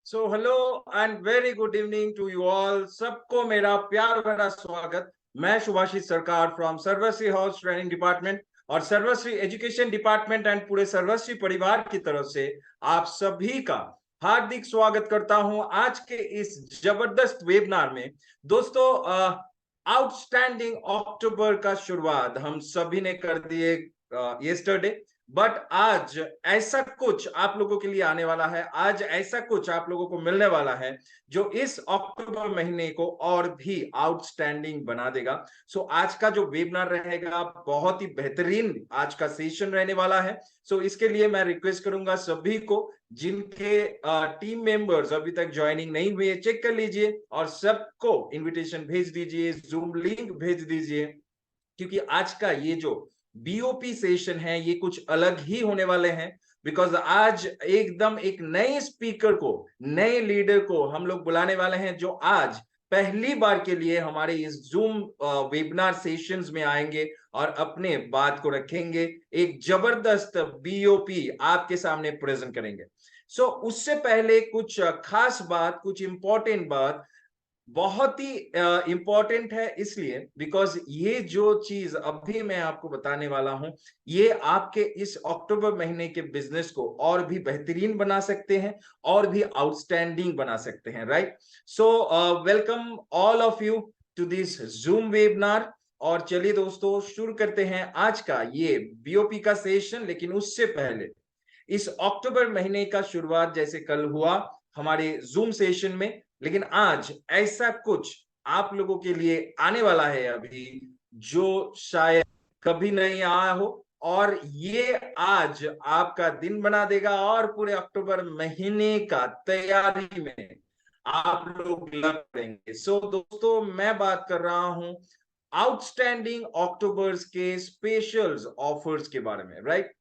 So hello and very good evening to you all. सबको मेरा प्यार भरा स्वागत। मैं Shubhashish Sarkar from Sarvashree house training department और सर्वश्री एजुकेशन डिपार्टमेंट एंड पूरे सर्वश्री परिवार की तरफ से आप सभी का हार्दिक स्वागत करता हूं आज के इस जबरदस्त वेबिनार में। दोस्तों, आउटस्टैंडिंग अक्टूबर का शुरुआत हम सभी ने कर दिए यस्टरडे, बट आज ऐसा कुछ आप लोगों के लिए आने वाला है, आज ऐसा कुछ आप लोगों को मिलने वाला है जो इस अक्टूबर महीने को और भी आउटस्टैंडिंग बना देगा। सो आज का जो वेबिनार रहेगा बहुत ही बेहतरीन आज का सेशन रहने वाला है। सो इसके लिए मैं रिक्वेस्ट करूंगा सभी को, जिनके टीम मेंबर्स अभी तक ज्वाइनिंग नहीं हुए, चेक कर लीजिए और सबको इनविटेशन भेज दीजिए, जूम लिंक भेज दीजिए, क्योंकि आज का ये जो बीओपी सेशन है ये कुछ अलग ही होने वाले हैं। बिकॉज आज एकदम एक नए स्पीकर को, नए लीडर को हम लोग बुलाने वाले हैं, जो आज पहली बार के लिए हमारे इस जूम वेबिनार सेशंस में आएंगे और अपने बात को रखेंगे, एक जबरदस्त बीओपी आपके सामने प्रेजेंट करेंगे। सो उससे पहले कुछ खास बात, कुछ इंपॉर्टेंट बात, बहुत ही इंपॉर्टेंट है इसलिए बिकॉज ये जो चीज अभी मैं आपको बताने वाला हूं ये आपके इस अक्टूबर महीने के बिजनेस को और भी बेहतरीन बना सकते हैं और भी आउटस्टैंडिंग बना सकते हैं, right? So welcome all of you to this Zoom webinar. और चलिए दोस्तों शुरू करते हैं आज का ये बीओपी का सेशन। लेकिन उससे पहले, इस अक्टूबर महीने का शुरुआत जैसे कल हुआ हमारे जूम सेशन में, लेकिन आज ऐसा कुछ आप लोगों के लिए आने वाला है अभी जो शायद कभी नहीं आया हो, और ये आज आपका दिन बना देगा और पूरे अक्टूबर महीने का तैयारी में आप लोग लग पड़ेंगे। सो दोस्तों, मैं बात कर रहा हूं आउटस्टैंडिंग अक्टूबर्स के स्पेशल्स ऑफर्स के बारे में, राइट?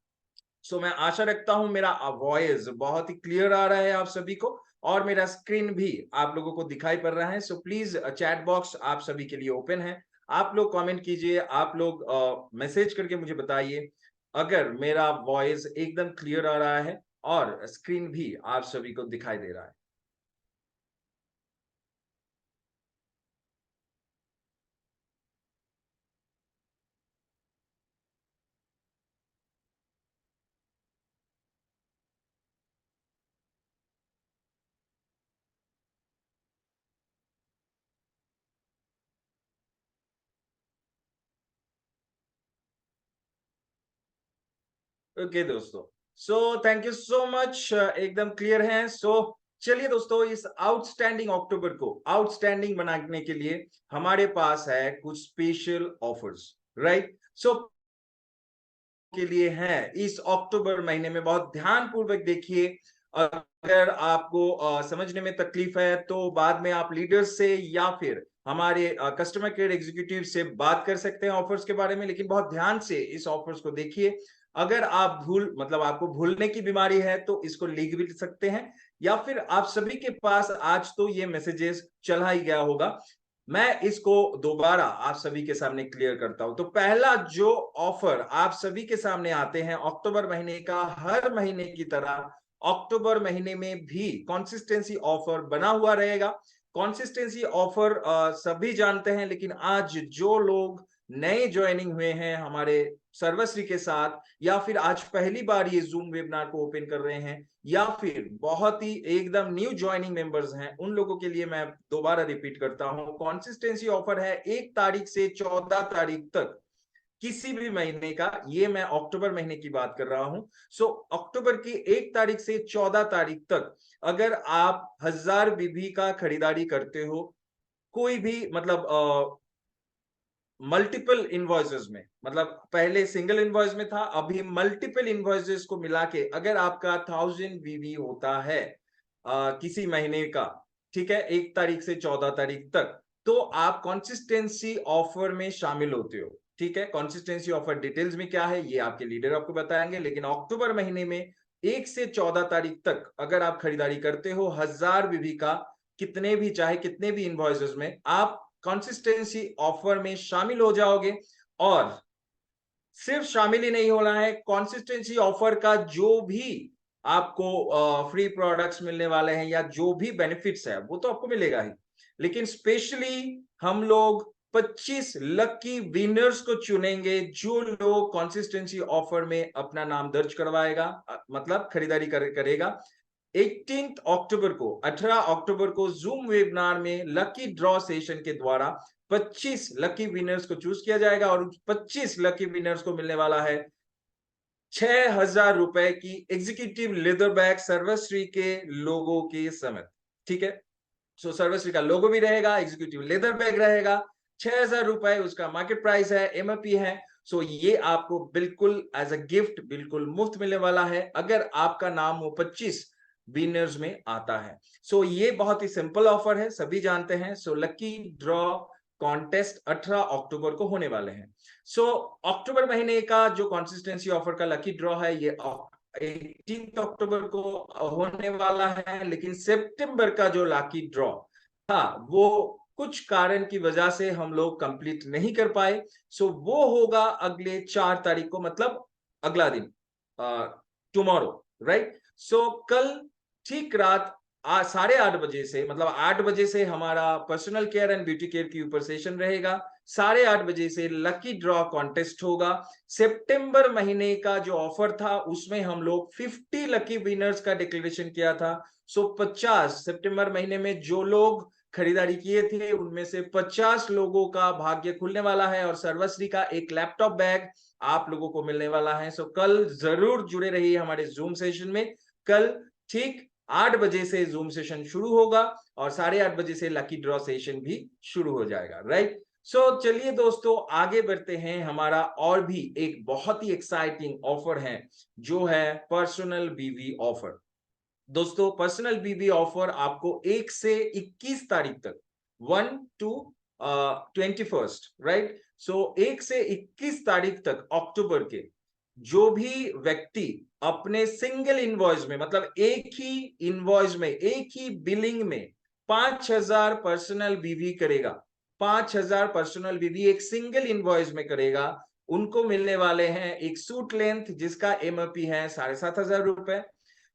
सो मैं आशा रखता हूं मेरा वॉइस बहुत ही क्लियर आ रहा है आप सभी को, और मेरा स्क्रीन भी आप लोगों को दिखाई पड़ रहा है। सो प्लीज चैट बॉक्स आप सभी के लिए ओपन है, आप लोग कमेंट कीजिए, आप लोग मैसेज करके मुझे बताइए अगर मेरा वॉइस एकदम क्लियर आ रहा है और स्क्रीन भी आप सभी को दिखाई दे रहा है। ओके दोस्तों, so thank you so much, एकदम क्लियर है। सो चलिए दोस्तों, इस आउटस्टैंडिंग अक्टूबर को आउटस्टैंडिंग बनाने के लिए हमारे पास है कुछ स्पेशल ऑफर्स, राइट? सो के लिए हैं इस अक्टूबर महीने में, बहुत ध्यान पूर्वक देखिए। अगर आपको समझने में तकलीफ है तो बाद में आप लीडर्स से या फिर हमारे कस्टमर केयर एग्जीक्यूटिव से बात कर सकते हैं ऑफर्स के बारे में, लेकिन बहुत ध्यान से इस ऑफर्स को देखिए। अगर आप आपको भूलने की बीमारी है तो इसको लिख भी सकते हैं, या फिर आप सभी के पास आज तो ये मैसेजेस चला ही गया होगा। मैं इसको दोबारा आप सभी के सामने क्लियर करता हूं। तो पहला जो ऑफर आप सभी के सामने आते हैं अक्टूबर महीने का, हर महीने की तरह अक्टूबर महीने में भी कंसिस्टेंसी ऑफर बना हुआ रहेगा। कंसिस्टेंसी ऑफर सभी जानते हैं, लेकिन आज जो लोग नए ज्वाइनिंग हुए हैं हमारे सर्वश्री के साथ, या फिर आज पहली बार ये जूम वेबिनार को ओपन कर रहे हैं, या फिर बहुत ही एकदम न्यू ज्वाइनिंग मेंबर्स हैं, उन लोगों के लिए मैं दोबारा रिपीट करता हूं, कंसिस्टेंसी ऑफर है 1 तारीख से 14 तारीख तक, किसी भी महीने का। ये मैं अक्टूबर महीने की बात कर रहा हूं। सो अक्टूबर की 1 तारीख से 14 तारीख तक अगर आप 1000 बीबी का खरीदारी करते हो, कोई भी मल्टीपल इनवॉइसेस में, मतलब पहले सिंगल इनवॉइस में था, अभी मल्टीपल इनवॉइसेस को मिला के अगर आपका 1000 बीबी होता है किसी महीने का, ठीक है, 1 तारीख से 14 तारीख तक, तो आप कंसिस्टेंसी ऑफर में शामिल होते हो। ठीक है, कंसिस्टेंसी ऑफर डिटेल्स में क्या है ये आपके लीडर आपको बताएंगे, लेकिन अक्टूबर महीने में 1 से 14 तारीख तक अगर आप खरीदारी करते हो 1000 बीबी का, कितने भी चाहे कितने भी इनवॉइसेस में, आप कंसिस्टेंसी ऑफर में शामिल हो जाओगे। और सिर्फ शामिल ही नहीं होना है, कंसिस्टेंसी ऑफर का जो भी आपको फ्री प्रोडक्ट्स मिलने वाले हैं या जो भी बेनिफिट्स है वो तो आपको मिलेगा ही, लेकिन स्पेशली हम लोग 25 लकी विनर्स को चुनेंगे जो लोग कंसिस्टेंसी ऑफर में अपना नाम दर्ज करवाएगा, मतलब खरीदारी करेगा। 18 अक्टूबर को 18 अक्टूबर को जूम वेबिनार में लकी ड्रॉ सेशन के द्वारा 25 लकी विनर्स को चूज किया जाएगा और 25 लकी विनर्स को मिलने वाला है 6,000 रुपए की एग्जीक्यूटिव लेदर बैग सर्वश्री के लोगो के समेत। ठीक है, सो सर्वश्री का लोगो भी रहेगा, एग्जीक्यूटिव लेदर बैग रहेगा, 6,000 रुपए उसका मार्केट प्राइस है, एमआरपी है। सो ये आपको बिल्कुल एज अ गिफ्ट बिल्कुल मुफ्त मिलने वाला है अगर आपका नाम वो 25 विनर्स में आता है। सो ये बहुत ही सिंपल ऑफर है, सभी जानते हैं। सो लकी ड्रॉ कॉन्टेस्ट 18 अक्टूबर को होने वाले हैं। सो अक्टूबर महीने का जो कंसिस्टेंसी ऑफर का लकी ड्रॉ है ये 18 अक्टूबर को होने वाला है, लेकिन सितंबर का जो लकी ड्रॉ था वो कुछ कारण की वजह से हम लोग कंप्लीट नहीं कर पाए। सो वो होगा अगले 4 तारीख को, मतलब अगला दिन, टुमारो, राइट। सो कल ठीक रात 8:30 बजे से, मतलब 8 बजे से हमारा personal care and beauty care के ऊपर सेशन रहेगा। 8:30 बजे से लकी ड्रॉ कॉन्टेस्ट होगा। सितंबर महीने का जो ऑफर था उसमें हम लोग 50 लकी विनर्स का डिक्लेरेशन किया था। सो 50 सितंबर महीने में जो लोग खरीदारी किए थे उनमें से 50 लोगों का भाग्य खुलने वाला है और सर्वश्री का एक लैपटॉप बैग आप लोगों को मिलने वाला है। सो कल जरूर जुड़े रहिए हमारे जूम सेशन में। कल ठीक 8 बजे से जूम सेशन शुरू होगा और 8:30 बजे से लकी ड्रॉ सेशन भी शुरू हो जाएगा, राइट। सो चलिए दोस्तों आगे बढ़ते हैं। हमारा और भी एक बहुत ही एक्साइटिंग ऑफर है जो है पर्सनल बीवी ऑफर। दोस्तों पर्सनल बीवी ऑफर आपको 1 से 21 तारीख तक, 1 to 21, राइट। सो 1 से 21 तारीख तक अक्टूबर के जो भी व्यक्ति अपने सिंगल इनवॉइस में, मतलब एक ही इनवॉइस में एक ही बिलिंग में 5,000 पर्सनल बीवी करेगा, 5,000 पर्सनल बीवी एक सिंगल इनवॉइस में करेगा, उनको मिलने वाले हैं एक सूट लेंथ जिसका एमआरपी है 7,500 रुपए।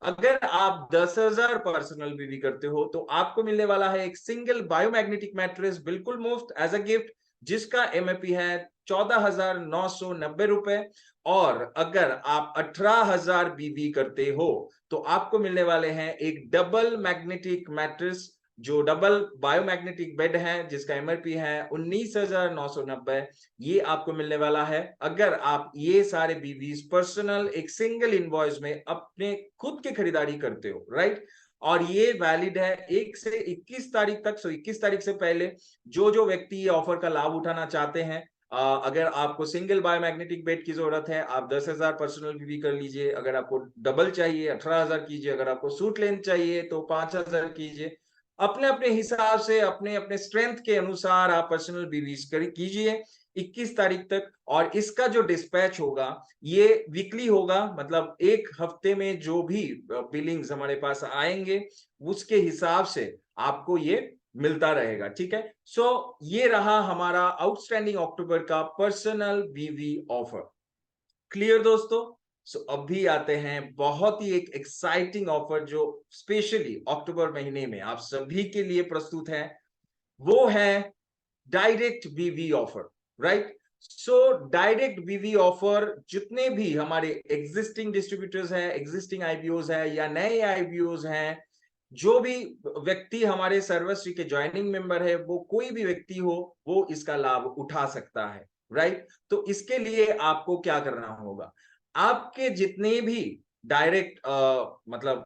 अगर आप 10,000 पर्सनल बीवी करते हो तो आपको मिलने वाला है एक सिंगल बायोमैग्नेटिक मैट्रेस बिल्कुल मुफ्त एज अ गिफ्ट जिसका एमआरपी है 14,990 रुपए। और अगर आप 18,000 बीवी करते हो तो आपको मिलने वाले हैं एक डबल मैग्नेटिक मैट्रेस जो डबल बायोमैग्नेटिक बेड है जिसका एमआरपी है 19,990। ये आपको मिलने वाला है अगर आप ये सारे बीवीज पर्सनल एक सिंगल इनवॉइस में अपने खुद की खरीदारी करते हो, राइट। और ये वैलिड है 1 से 21 तारीख तक। सो 21 तारीख से पहले जो जो व्यक्ति ये ऑफर का लाभ उठाना चाहते हैं, अगर आपको सिंगल बायोमैग्नेटिक बेड की जरूरत है आप 10,000 पर्सनल बीवी कर लीजिए, अगर आपको डबल चाहिए 18,000 कीजिए, अगर आपको सूट लेंथ चाहिए तो 5,000 कीजिए। अपने अपने हिसाब से अपने अपने स्ट्रेंथ के अनुसार आप पर्सनल बीवीज कीजिए 21 तारीख तक। और इसका जो डिस्पैच होगा ये वीकली होगा, मतलब एक हफ्ते में जो भी बिलिंग्स हमारे पास आएंगे उसके हिसाब से आपको ये मिलता रहेगा, ठीक है। सो ये रहा हमारा आउटस्टैंडिंग अक्टूबर का पर्सनल बीवी ऑफर। क्लियर दोस्तों। सो अभी आते हैं बहुत ही एक एक्साइटिंग ऑफर जो स्पेशली अक्टूबर महीने में आप सभी के लिए प्रस्तुत है, वो है डायरेक्ट बीवी ऑफर, राइट। सो डायरेक्ट बीवी ऑफर जितने भी हमारे एग्जिस्टिंग डिस्ट्रीब्यूटर्स हैं, एग्जिस्टिंग आईबीओज है या नए आईबीओज हैं, जो भी व्यक्ति हमारे सर्वश्री के ज्वाइनिंग मेंबर है, वो कोई भी व्यक्ति हो वो इसका लाभ उठा सकता है, राइट। तो इसके लिए आपको क्या करना होगा, आपके जितने भी डायरेक्ट मतलब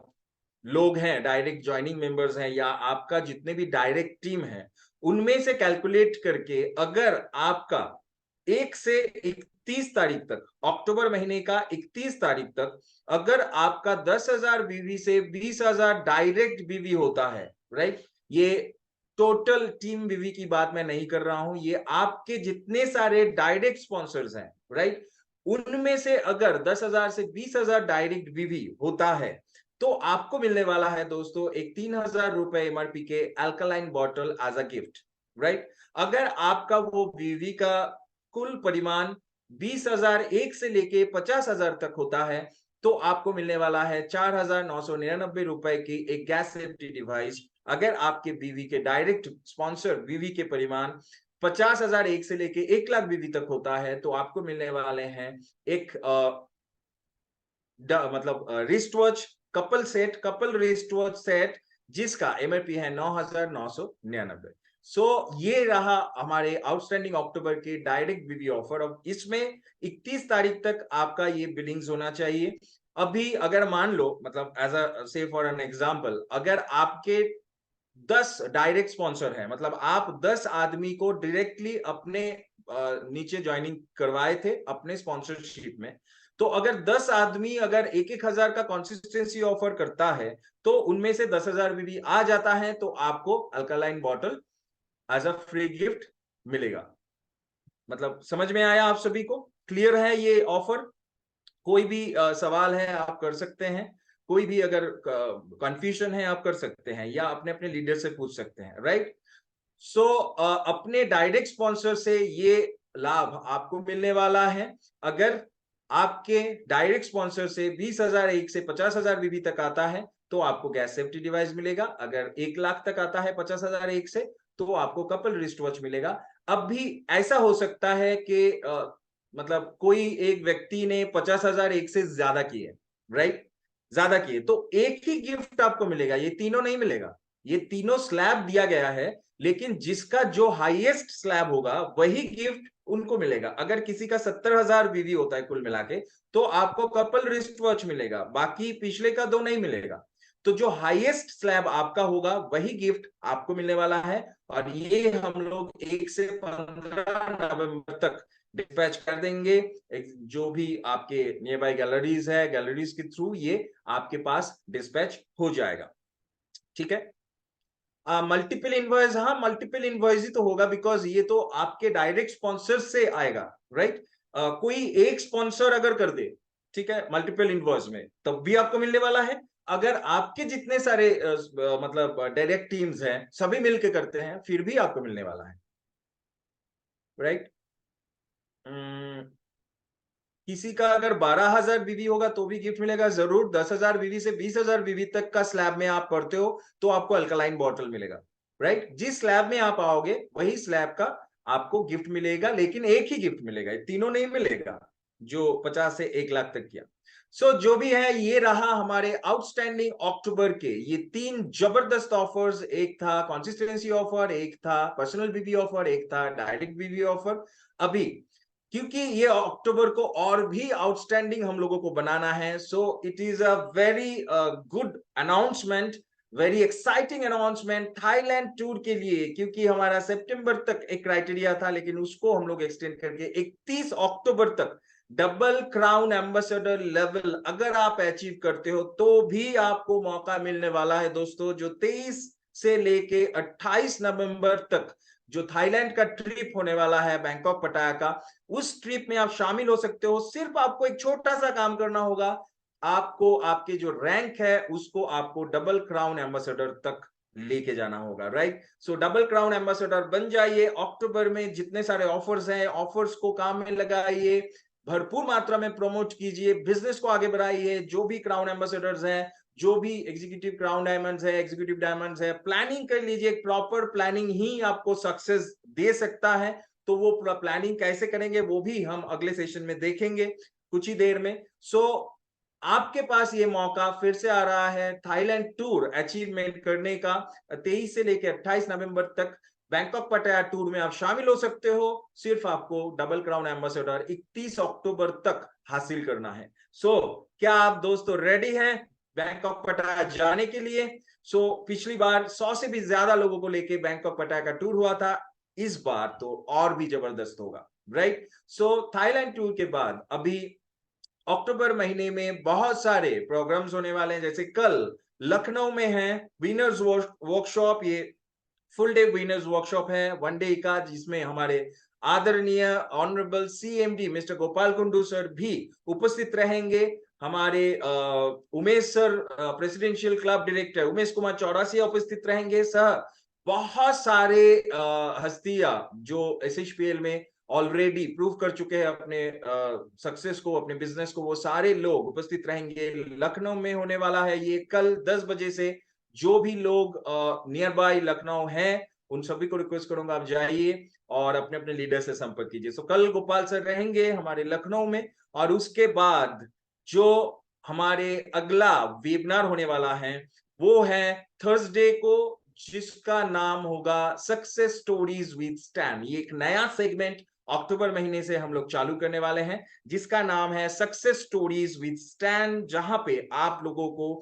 लोग हैं, डायरेक्ट ज्वाइनिंग मेंबर्स हैं या आपका जितने भी डायरेक्ट टीम है, उनमें से कैलकुलेट करके अगर आपका 1 से 31 तारीख तक, अक्टूबर महीने का 31 तारीख तक अगर आपका 10,000 बीवी से 20,000 डायरेक्ट बीवी होता है, राइट। ये टोटल टीम बीवी की बात मैं नहीं कर रहा हूं, ये आपके जितने सारे डायरेक्ट स्पॉन्सर्स हैं, राइट। उनमें से अगर 10,000 से 20,000 डायरेक्ट बीवी होता है तो आपको मिलने वाला है दोस्तों एक 3,000 रुपए एमआरपी के alkaline bottle as a gift, right. अगर आपका वो बीवी का कुल परिमाण 20,000 1 से लेके 50,000 तक होता है तो आपको मिलने वाला है 4,999 रुपए की एक गैस सेफ्टी डिवाइस। अगर आपके बीवी के डायरेक्ट स्पॉन्सर बीवी के परिमाण 50,001 से लेके 1 लाख बीवी तक होता है, तो आपको मिलने वाले हैं एक मतलब wrist watch couple wrist watch set, जिसका एमआरपी है 9,999। सो ये रहा हमारे आउटस्टैंडिंग अक्टूबर के डायरेक्ट बीवी ऑफर। अब इसमें 31 तारीख तक आपका ये बिलिंग्स होना चाहिए। अभी अगर मान लो, मतलब एज अ से फॉर एन एग्जांपल, अगर आपके 10 डायरेक्ट स्पॉन्सर है, मतलब आप 10 आदमी को डायरेक्टली अपने नीचे ज्वाइनिंग करवाए थे अपने स्पॉन्सरशिप में, तो अगर 10 आदमी अगर 1,000 का कंसिस्टेंसी ऑफर करता है, तो उनमें से 10,000 भी आ जाता है, तो आपको alkaline bottle as a free gift मिलेगा। मतलब समझ में आया आप सभी को? क्लियर है ये ऑफर? कोई भी सवाल है आप कर सकते हैं, कोई भी अगर कंफ्यूजन है आप कर सकते हैं, या अपने अपने लीडर से पूछ सकते हैं, राइट? सो अपने डायरेक्ट स्पॉन्सर से ये लाभ आपको मिलने वाला है। अगर आपके डायरेक्ट स्पॉन्सर से 20,001 से 50,000 बीबी तक आता है, तो आपको गैस सेफ्टी डिवाइस मिलेगा। अगर 1 लाख तक आता है 50,001 से, तो आपको कपल रिस्ट वॉच मिलेगा। अब भी ऐसा हो सकता है कि मतलब कोई एक व्यक्ति ने 50,001 से ज्यादा किए, राइट? ज्यादा किए, तो एक ही गिफ्ट आपको मिलेगा, ये तीनों नहीं मिलेगा। ये तीनों स्लैब दिया गया है, लेकिन जिसका जो हाईएस्ट स्लैब होगा वही गिफ्ट उनको मिलेगा। अगर किसी का 70,000 बीवी होता है कुल मिला के, तो आपको कपल रिस्ट वॉच मिलेगा, बाकी पिछले का 2 नहीं मिलेगा। तो जो हाईएस्ट स्लैब आपका होगा वही गिफ्ट आपको मिलने वाला है। और ये हम लोग 1 से 15 नवंबर तक डिस्पैच कर देंगे। जो भी आपके नियर बाय गैलरीज है, गैलरीज के थ्रू ये आपके पास डिस्पैच हो जाएगा। ठीक है? मल्टीपल इनवॉइस, हाँ मल्टीपल इनवॉइस ही तो होगा, बिकॉज ये तो आपके डायरेक्ट स्पॉन्सर से आएगा, राइट? कोई एक स्पॉन्सर अगर कर दे, ठीक है, मल्टीपल इनवॉइस में, तब भी आपको मिलने वाला है। अगर आपके जितने सारे मतलब डायरेक्ट टीम्स हैं सभी मिलके करते हैं, फिर भी आपको मिलने वाला है, राइट? किसी का अगर 12,000 बीवी होगा तो भी गिफ्ट मिलेगा जरूर। 10,000 बीवी से 20,000 बीवी तक का स्लैब में आप पढ़ते हो, तो आपको अल्कलाइन बॉटल मिलेगा, राइट? जिस स्लैब में आप आओगे वही स्लैब का आपको गिफ्ट मिलेगा, लेकिन एक ही गिफ्ट मिलेगा, तीनों नहीं मिलेगा जो 50 से 1 लाख तक किया। सो जो भी है, ये रहा हमारे आउटस्टैंडिंग अक्टूबर के ये 3 जबरदस्त ऑफर्स। एक था कंसिस्टेंसी ऑफर, एक था पर्सनल बीवी ऑफर, एक था डायरेक्ट बीवी ऑफर। अभी क्योंकि ये अक्टूबर को और भी आउटस्टैंडिंग हम लोगों को बनाना है, so it is a very good announcement, very exciting announcement Thailand tour के लिए। क्योंकि हमारा सितंबर तक एक क्राइटेरिया था, लेकिन उसको हम लोग एक्सटेंड करके 31 अक्टूबर तक डबल क्राउन एम्बेसडर लेवल अगर आप अचीव करते हो, तो भी आपको मौका मिलने वाला है दोस्तों, जो 23 से लेके 28 नवंबर तक जो थाईलैंड का ट्रिप होने वाला है, बैंकॉक पटाया का, उस ट्रिप में आप शामिल हो सकते हो। सिर्फ आपको एक छोटा सा काम करना होगा, आपको आपके जो रैंक है उसको आपको डबल क्राउन एम्बेसडर तक लेके जाना होगा, राइट? सो डबल क्राउन एम्बेसडर बन जाइए। अक्टूबर में जितने सारे ऑफर्स हैं, ऑफर्स को काम में लगाइए, भरपूर मात्रा में प्रमोट कीजिए, बिजनेस को आगे बढ़ाइए। जो भी क्राउन एम्बेसडर्स हैं, जो भी एग्जीक्यूटिव क्राउन डायमंड्स है, एग्जीक्यूटिव डायमंड्स है, प्लानिंग कर लीजिए। प्रॉपर प्लानिंग ही आपको सक्सेस दे सकता है। तो वो पूरा प्लानिंग कैसे करेंगे वो भी हम अगले सेशन में देखेंगे कुछ ही देर में। सो आपके पास ये मौका फिर से आ रहा है थाईलैंड टूर अचीवमेंट करने का। 23 से लेकर 28 नवंबर तक बैंकॉक पटाया टूर में आप शामिल हो सकते हो। सिर्फ आपको डबल क्राउन एम्बेसडर 31 अक्टूबर तक हासिल करना है। सो क्या आप दोस्तों रेडी हैं बैंकॉक पटाया जाने के लिए? पिछली बार 100 से भी ज्यादा लोगों को लेके बैंकॉक पटाया का टूर हुआ था, इस बार तो और भी जबरदस्त होगा, राइट? थाईलैंड टूर के बाद अभी अक्टूबर महीने में बहुत सारे प्रोग्राम्स होने वाले हैं। जैसे कल लखनऊ में है विनर्स वर्कशॉप, ये फुल डे विनर्स वर्कशॉप है 1 डे का, जिसमें हमारे आदरणीय honourable CMD mister Gopal Kundu sir भी उपस्थित रहेंगे। हमारे Umesh sir, presidential club director Umesh Kumar Chaurasia उपस्थित रहेंगे। सह बहुत सारे हस्तियां जो एसएचपीएल में ऑलरेडी प्रूव कर चुके हैं अपने सक्सेस को, अपने बिजनेस को, वो सारे लोग उपस्थित रहेंगे। लखनऊ में होने वाला है ये कल 10 बजे से। जो भी लोग नियर बाय लखनऊ हैं, उन सभी को रिक्वेस्ट करूंगा आप जाइए और अपने अपने लीडर से संपर्क कीजिए। सो कल गोपाल सर रहेंगे हमारे लखनऊ में, और उसके बाद जो हमारे अगला वेबिनार होने वाला है वो है थर्सडे को, जिसका नाम होगा सक्सेस स्टोरीज विद स्टैन। ये एक नया सेगमेंट अक्टूबर महीने से हम लोग चालू करने वाले हैं, जिसका नाम है सक्सेस स्टोरीज विद स्टैन, जहां पे आप लोगों को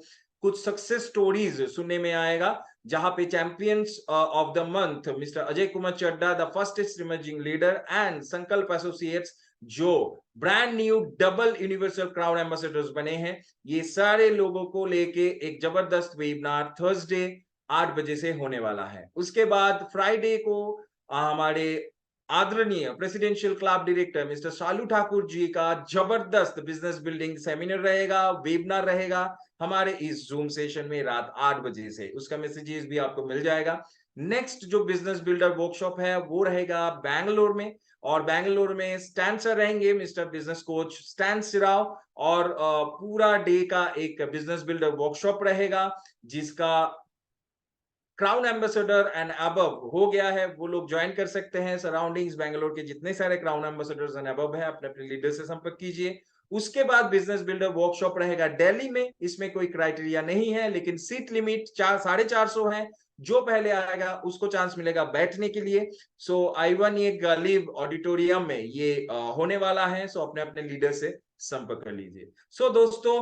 कुछ सक्सेस स्टोरीज सुनने में आएगा, जहां पे champions of the month mister Ajay Kumar Chadda, the first emerging leader, and Sankalp associates, जो brand new double universal crown ambassadors बने हैं, ये सारे लोगों को लेके एक जबरदस्त वेबिनार थर्सडे 8 बजे से होने वाला है। उसके बाद फ्राइडे को हमारे आदरणीय प्रेसिडेंशियल क्लब डायरेक्टर मिस्टर शालू ठाकुर जी का जबरदस्त बिजनेस बिल्डिंग सेमिनार रहेगा, वेबिनार रहेगा हमारे इस जूम सेशन में रात 8 बजे से। उसका मैसेजेस भी आपको मिल जाएगा। नेक्स्ट जो बिजनेस बिल्डर वर्कशॉप है वो रहेगा बैंगलोर में, और बैंगलोर में स्टैन सर रहेंगे, मिस्टर बिजनेस कोच स्टैन सिराव, और पूरा डे का एक बिजनेस बिल्डर वर्कशॉप रहेगा, जिसका क्राउन एम्बेसडर एंड अबव हो गया है, वो लोग ज्वाइन कर सकते हैं। सराउंडिंग्स बैंगलोर के जितने सारे क्राउन एम्बेसडर्स एंड अबव है, अपने अपने लीडर से संपर्क कीजिए। उसके बाद बिजनेस बिल्डर वर्कशॉप रहेगा दिल्ली में। इसमें कोई क्राइटेरिया नहीं है, लेकिन सीट लिमिट 450 है। जो पहले आएगा उसको चांस मिलेगा बैठने के लिए। सो I1 ये गालिब ऑडिटोरियम में ये होने वाला है। सो अपने अपने लीडर से संपर्क कर लीजिए। सो दोस्तों,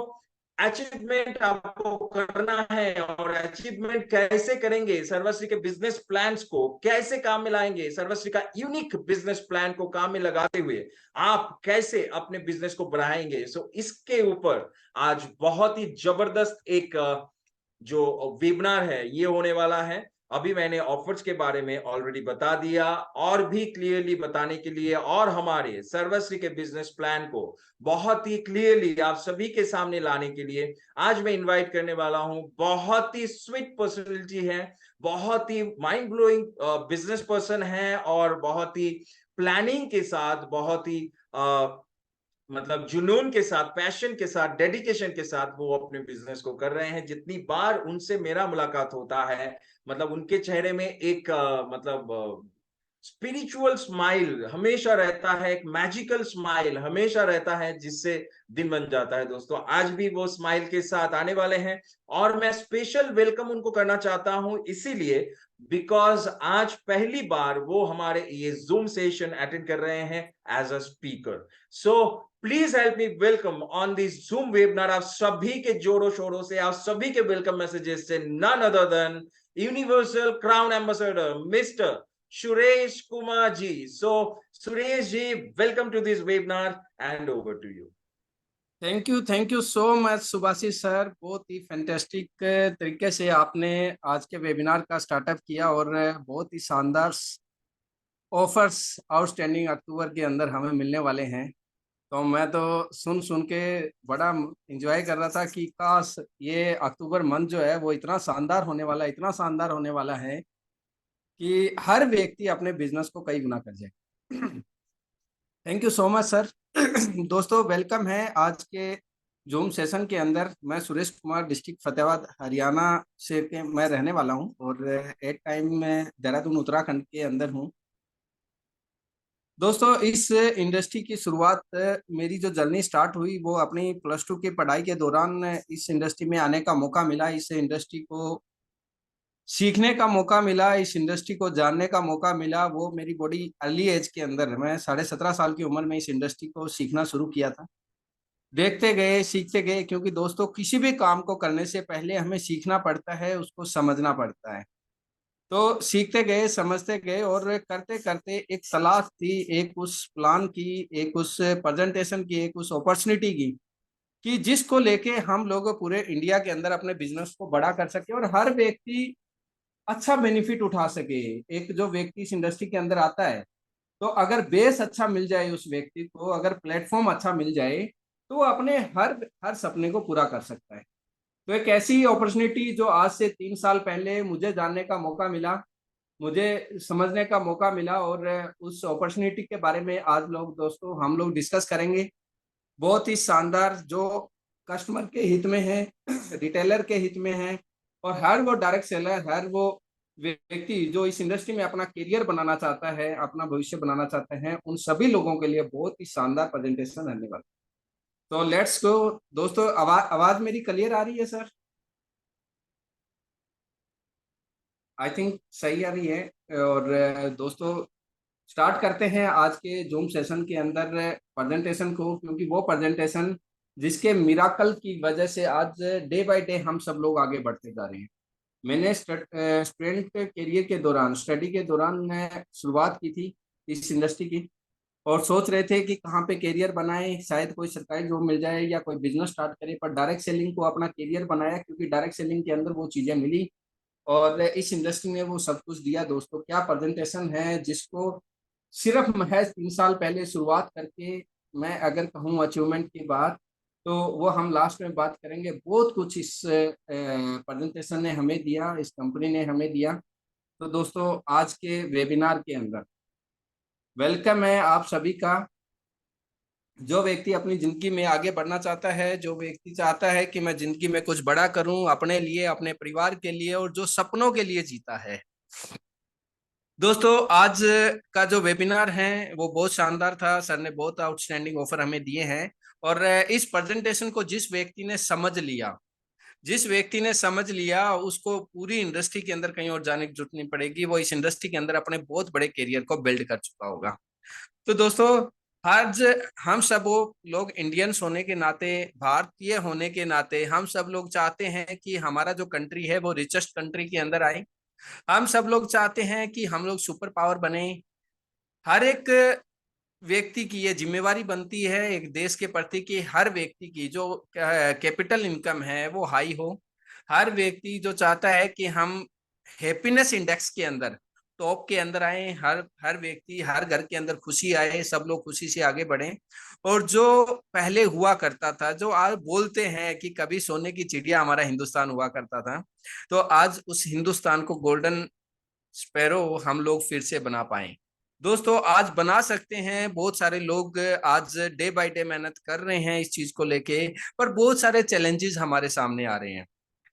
अचीवमेंट आपको करना है, और अचीवमेंट कैसे करेंगे, सर्वश्री के बिजनेस प्लान्स को कैसे काम में लाएंगे, सर्वश्री का यूनिक बिजनेस प्लान को काम में लगाते हुए आप कैसे अपने बिजनेस को बढ़ाएंगे, सो इसके ऊपर आज बहुत ही जबरदस्त एक जो वेबिनार है ये होने वाला है। अभी मैंने ऑफर्स के बारे में ऑलरेडी बता दिया, और भी क्लियरली बताने के लिए और हमारे सर्वश्री के बिजनेस प्लान को बहुत ही क्लियरली आप सभी के सामने लाने के लिए आज मैं इनवाइट करने वाला हूं। बहुत ही स्वीट पर्सनैलिटी है, बहुत ही माइंड ब्लोइंग बिजनेस पर्सन है, और बहुत ही प्लानिंग के साथ, बहुत ही मतलब जुनून के साथ, पैशन के साथ, डेडिकेशन के साथ वो अपने बिजनेस को कर रहे हैं। जितनी बार उनसे मेरा मुलाकात होता है, मतलब उनके चेहरे में एक मतलब स्पिरिचुअल स्माइल हमेशा रहता है, एक मैजिकल स्माइल हमेशा रहता है, जिससे दिन बन जाता है। दोस्तों, आज भी वो स्माइल के साथ आने वाले हैं, और मैं स्पेशल वेलकम उनको करना चाहता हूं, इसीलिए बिकॉज आज पहली बार वो हमारे ये जूम सेशन अटेंड कर रहे हैं as a speaker. So please help me welcome on this Zoom webinar. आप सभी के जोरों शोरों से, आप सभी के वेलकम मैसेजेस से, none other than universal crown ambassador mister Suresh Kumar ji. So, Suresh ji, welcome to this webinar, and over to you. Thank you so much Subhashis sir. बहुत ही फैंटेस्टिक तरीके से आपने आज के वेबिनार का स्टार्टअप किया, और बहुत ही शानदार ऑफर्स आउटस्टैंडिंग अक्टूबर के अंदर हमें मिलने वाले हैं। तो मैं तो सुन के बड़ा एंजॉय कर रहा था कि काश ये अक्टूबर मंथ जो है वो इतना शानदार होने वाला है, इतना शानदार होने वाला है कि हर व्यक्ति अपने बिजनेस को कई गुना कर जाए। Thank you so much sir. दोस्तों, वेलकम है आज के जूम सेशन के अंदर। मैं सुरेश कुमार, डिस्ट्रिक्ट फतेहाबाद हरियाणा से मैं रहने वाला हूं, और एट टाइम मैं देहरादून उत्तराखंड के अंदर हूं। दोस्तों, इस इंडस्ट्री की शुरुआत, मेरी जो जर्नी स्टार्ट हुई वो अपनी +2 की पढ़ाई के दौरान इस इंडस्ट्री में आने का मौका मिला। इस इंडस्ट्री को सीखने का मौका मिला, इस इंडस्ट्री को जानने का मौका मिला। वो मेरी बड़ी अर्ली एज के अंदर, मैं 17.5 साल की उम्र में इस इंडस्ट्री को सीखना शुरू किया था। देखते गए, सीखते गए, क्योंकि दोस्तों किसी भी काम को करने से पहले हमें सीखना पड़ता है, उसको समझना पड़ता है। तो सीखते गए, समझते गए, और करते करते एक तलाश थी, एक उस प्लान की, एक उस प्रेजेंटेशन की, एक उस अपॉर्चुनिटी की, कि जिसको लेके हम लोग पूरे इंडिया के अंदर अपने बिजनेस को बड़ा कर सके और हर व्यक्ति अच्छा बेनिफिट उठा सके। एक जो व्यक्ति इस इंडस्ट्री के अंदर आता है, तो अगर बेस अच्छा मिल जाए उस व्यक्ति को, अगर प्लेटफॉर्म अच्छा मिल जाए, तो वो अपने हर हर सपने को पूरा कर सकता है। तो एक ऐसी अपॉर्चुनिटी जो आज से 3 साल पहले मुझे जानने का मौका मिला, मुझे समझने का मौका मिला, और उस अपॉर्चुनिटी के बारे में आज दोस्तों हम लोग डिस्कस करेंगे। बहुत ही शानदार, जो कस्टमर के हित में है, रिटेलर के हित में है, और हर वो डायरेक्ट सेलर, हर वो व्यक्ति जो इस इंडस्ट्री में अपना करियर बनाना चाहता है, अपना भविष्य बनाना चाहते हैं, उन सभी लोगों के लिए बहुत ही शानदार प्रेजेंटेशन रहने वाला। तो लेट्स गो दोस्तों। आवाज मेरी क्लियर आ रही है सर? आई थिंक सही आ रही है। और दोस्तों स्टार्ट करते हैं आज के जूम सेशन के अंदर प्रेजेंटेशन को, क्योंकि वो प्रेजेंटेशन जिसके मिराकल की वजह से आज डे बाय डे हम सब लोग आगे बढ़ते जा रहे हैं। मैंने स्टूडेंट करियर के दौरान, स्टडी के दौरान मैं शुरुआत की थी इस इंडस्ट्री की, और सोच रहे थे कि कहाँ पे करियर बनाए, शायद कोई सरकारी जॉब मिल जाए या कोई बिजनेस स्टार्ट करे, पर डायरेक्ट सेलिंग को अपना करियर बनाया, क्योंकि डायरेक्ट सेलिंग के अंदर वो चीजें मिली, और इस इंडस्ट्री ने वो सब कुछ दिया। दोस्तों क्या प्रेजेंटेशन है, जिसको सिर्फ महज 3 साल पहले शुरुआत करके मैं अगर कहूँ अचीवमेंट की बात, तो वो हम लास्ट में बात करेंगे। बहुत कुछ इस प्रेजेंटेशन ने हमें दिया, इस कंपनी ने हमें दिया। तो दोस्तों आज के वेबिनार के अंदर वेलकम है आप सभी का। जो व्यक्ति अपनी जिंदगी में आगे बढ़ना चाहता है, जो व्यक्ति चाहता है कि मैं जिंदगी में कुछ बड़ा करूं अपने लिए, अपने परिवार के लिए, और जो सपनों के लिए जीता है। दोस्तों आज का जो वेबिनार है वो बहुत शानदार था। सर ने बहुत आउटस्टैंडिंग ऑफर हमें दिए हैं, और इस प्रेजेंटेशन को जिस व्यक्ति ने समझ लिया, जिस व्यक्ति ने समझ लिया, उसको पूरी इंडस्ट्री के अंदर कहीं और जाने की जरूरत नहीं पड़ेगी। वो इस इंडस्ट्री के अंदर अपने बहुत बड़े करियर को बिल्ड कर चुका होगा। तो दोस्तों आज हम सब वो लोग इंडियंस होने के नाते, भारतीय होने के नाते, हम सब लोग चाहते हैं कि हमारा जो कंट्री है वो रिचेस्ट कंट्री के अंदर आए। हम सब लोग चाहते हैं कि हम लोग सुपर पावर बने। हर एक व्यक्ति की ये जिम्मेवारी बनती है एक देश के प्रति कि हर व्यक्ति की जो कैपिटल इनकम है वो हाई हो। हर व्यक्ति जो चाहता है कि हम हैप्पीनेस इंडेक्स के अंदर टॉप के अंदर आए, हर हर व्यक्ति, हर घर के अंदर खुशी आए, सब लोग खुशी से आगे बढ़े। और जो पहले हुआ करता था, जो आज बोलते हैं कि कभी सोने की चिड़िया हमारा हिंदुस्तान हुआ करता था, तो आज उस हिंदुस्तान को गोल्डन स्पैरो हम लोग फिर से बना पाए। दोस्तों आज बना सकते हैं। बहुत सारे लोग आज डे बाय डे मेहनत कर रहे हैं इस चीज को लेके, पर बहुत सारे चैलेंजेस हमारे सामने आ रहे हैं।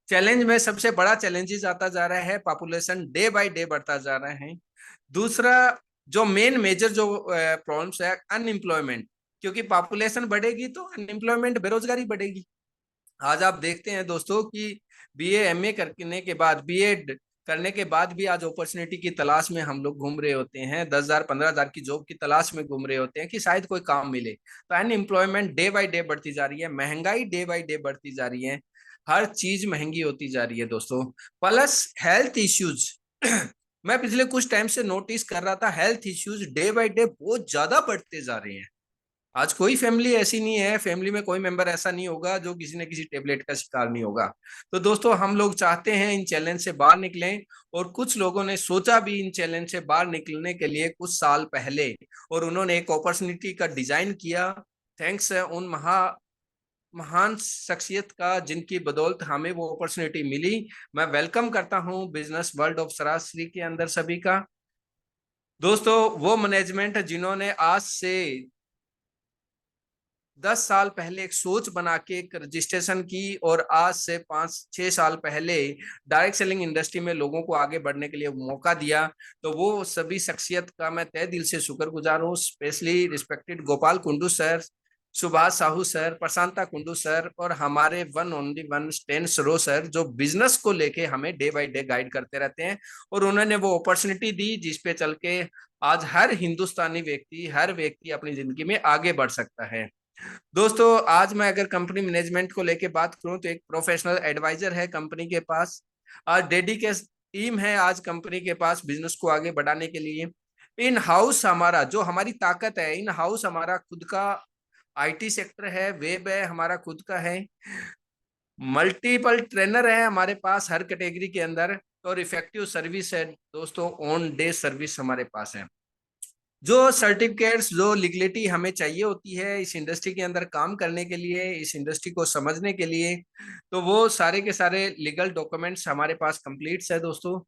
चैलेंज में सबसे बड़ा चैलेंजेस आता जा रहा है, पॉपुलेशन डे बाय डे बढ़ता जा रहा है। दूसरा जो मेन मेजर जो प्रॉब्लम्स है, अनएम्प्लॉयमेंट, क्योंकि पॉपुलेशन बढ़ेगी तो अनएम्प्लॉयमेंट, बेरोजगारी बढ़ेगी। आज आप देखते हैं दोस्तों कि बीए एमए करने के बाद, बीएड करने के बाद भी आज अपॉर्चुनिटी की तलाश में हम लोग घूम रहे होते हैं, 10,000 15,000 की जॉब की तलाश में घूम रहे होते हैं कि शायद कोई काम मिले। तो अनएम्प्लॉयमेंट डे बाय डे बढ़ती जा रही है, महंगाई डे बाय डे बढ़ती जा रही है, हर चीज महंगी होती जा रही है दोस्तों। प्लस हेल्थ इश्यूज मैं पिछले कुछ टाइम से नोटिस कर रहा था, health issues day by day बहुत ज्यादा बढ़ते जा रहे हैं। आज कोई फैमिली ऐसी नहीं है, फैमिली में कोई मेंबर ऐसा नहीं होगा जो किसी न किसी टेबलेट का शिकार नहीं होगा। तो दोस्तों हम लोग चाहते हैं इन चैलेंज से बाहर निकलें, और कुछ लोगों ने सोचा भी इन चैलेंज से बाहर निकलने के लिए कुछ साल पहले, और उन्होंने एक अपॉर्चुनिटी का डिजाइन किया। थैंक्स है उन महान शख्सियत का जिनकी बदौलत हमें वो अपॉर्चुनिटी मिली। मैं वेलकम करता हूं बिजनेस वर्ल्ड ऑफ सरासरी के अंदर सभी का। दोस्तों वो मैनेजमेंट जिन्होंने आज से 10 साल पहले एक सोच बना के एक रजिस्ट्रेशन की, और आज से 5-6 साल पहले डायरेक्ट सेलिंग इंडस्ट्री में लोगों को आगे बढ़ने के लिए मौका दिया, तो वो सभी शख्सियत का मैं तहे दिल से शुक्रगुजार हूँ। Specially respected Gopal Kundu sir, Subhash Sahu sir, Prashanta Kundu sir, और हमारे वन ओनली वन स्टेन सरो सर, जो बिजनेस को लेके हमें डे बाय डे गाइड करते रहते हैं। और उन्होंने वो अपॉर्चुनिटी दी जिसपे चल के आज हर हिंदुस्तानी व्यक्ति, हर व्यक्ति अपनी जिंदगी में आगे बढ़ सकता है। दोस्तों आज मैं अगर कंपनी मैनेजमेंट को लेके बात करूं, तो एक प्रोफेशनल एडवाइजर है कंपनी के पास, आज डेडिकेट टीम है आज कंपनी के पास बिजनेस को आगे बढ़ाने के लिए। इन हाउस हमारा जो हमारी ताकत है, इन हाउस हमारा खुद का आईटी सेक्टर है, वेब है हमारा खुद का है, मल्टीपल ट्रेनर है हमारे पास हर कैटेगरी के अंदर, और इफेक्टिव सर्विस है दोस्तों, ऑन डे सर्विस हमारे पास है। जो सर्टिफिकेट्स, जो लीगलिटी हमें चाहिए होती है इस इंडस्ट्री के अंदर काम करने के लिए, इस इंडस्ट्री को समझने के लिए, तो वो सारे के सारे लीगल डॉक्यूमेंट्स हमारे पास कंप्लीट्स है दोस्तों।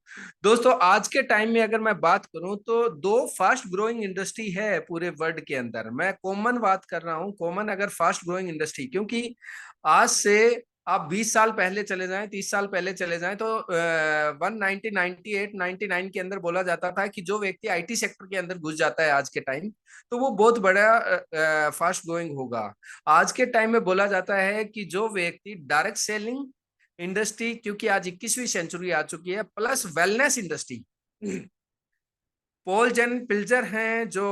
दोस्तों आज के टाइम में अगर मैं बात करूं तो दो फास्ट ग्रोइंग इंडस्ट्री है पूरे वर्ल्ड के अंदर। मैं कॉमन बात कर रहा हूं, कॉमन अगर फास्ट ग्रोइंग इंडस्ट्री, क्योंकि आज से आप 20 साल पहले चले जाएं, 30 साल पहले चले जाएं तो 1998-99 के अंदर बोला जाता था कि जो व्यक्ति आईटी सेक्टर के अंदर घुस जाता है आज के टाइम, तो वो बहुत बड़ा फास्ट ग्रोइंग होगा। आज के टाइम में बोला जाता है कि जो व्यक्ति डायरेक्ट सेलिंग इंडस्ट्री, क्योंकि आज 21वीं सेंचुरी आ चुकी है, प्लस वेलनेस इंडस्ट्री। पॉल जेन पिल्जर हैं जो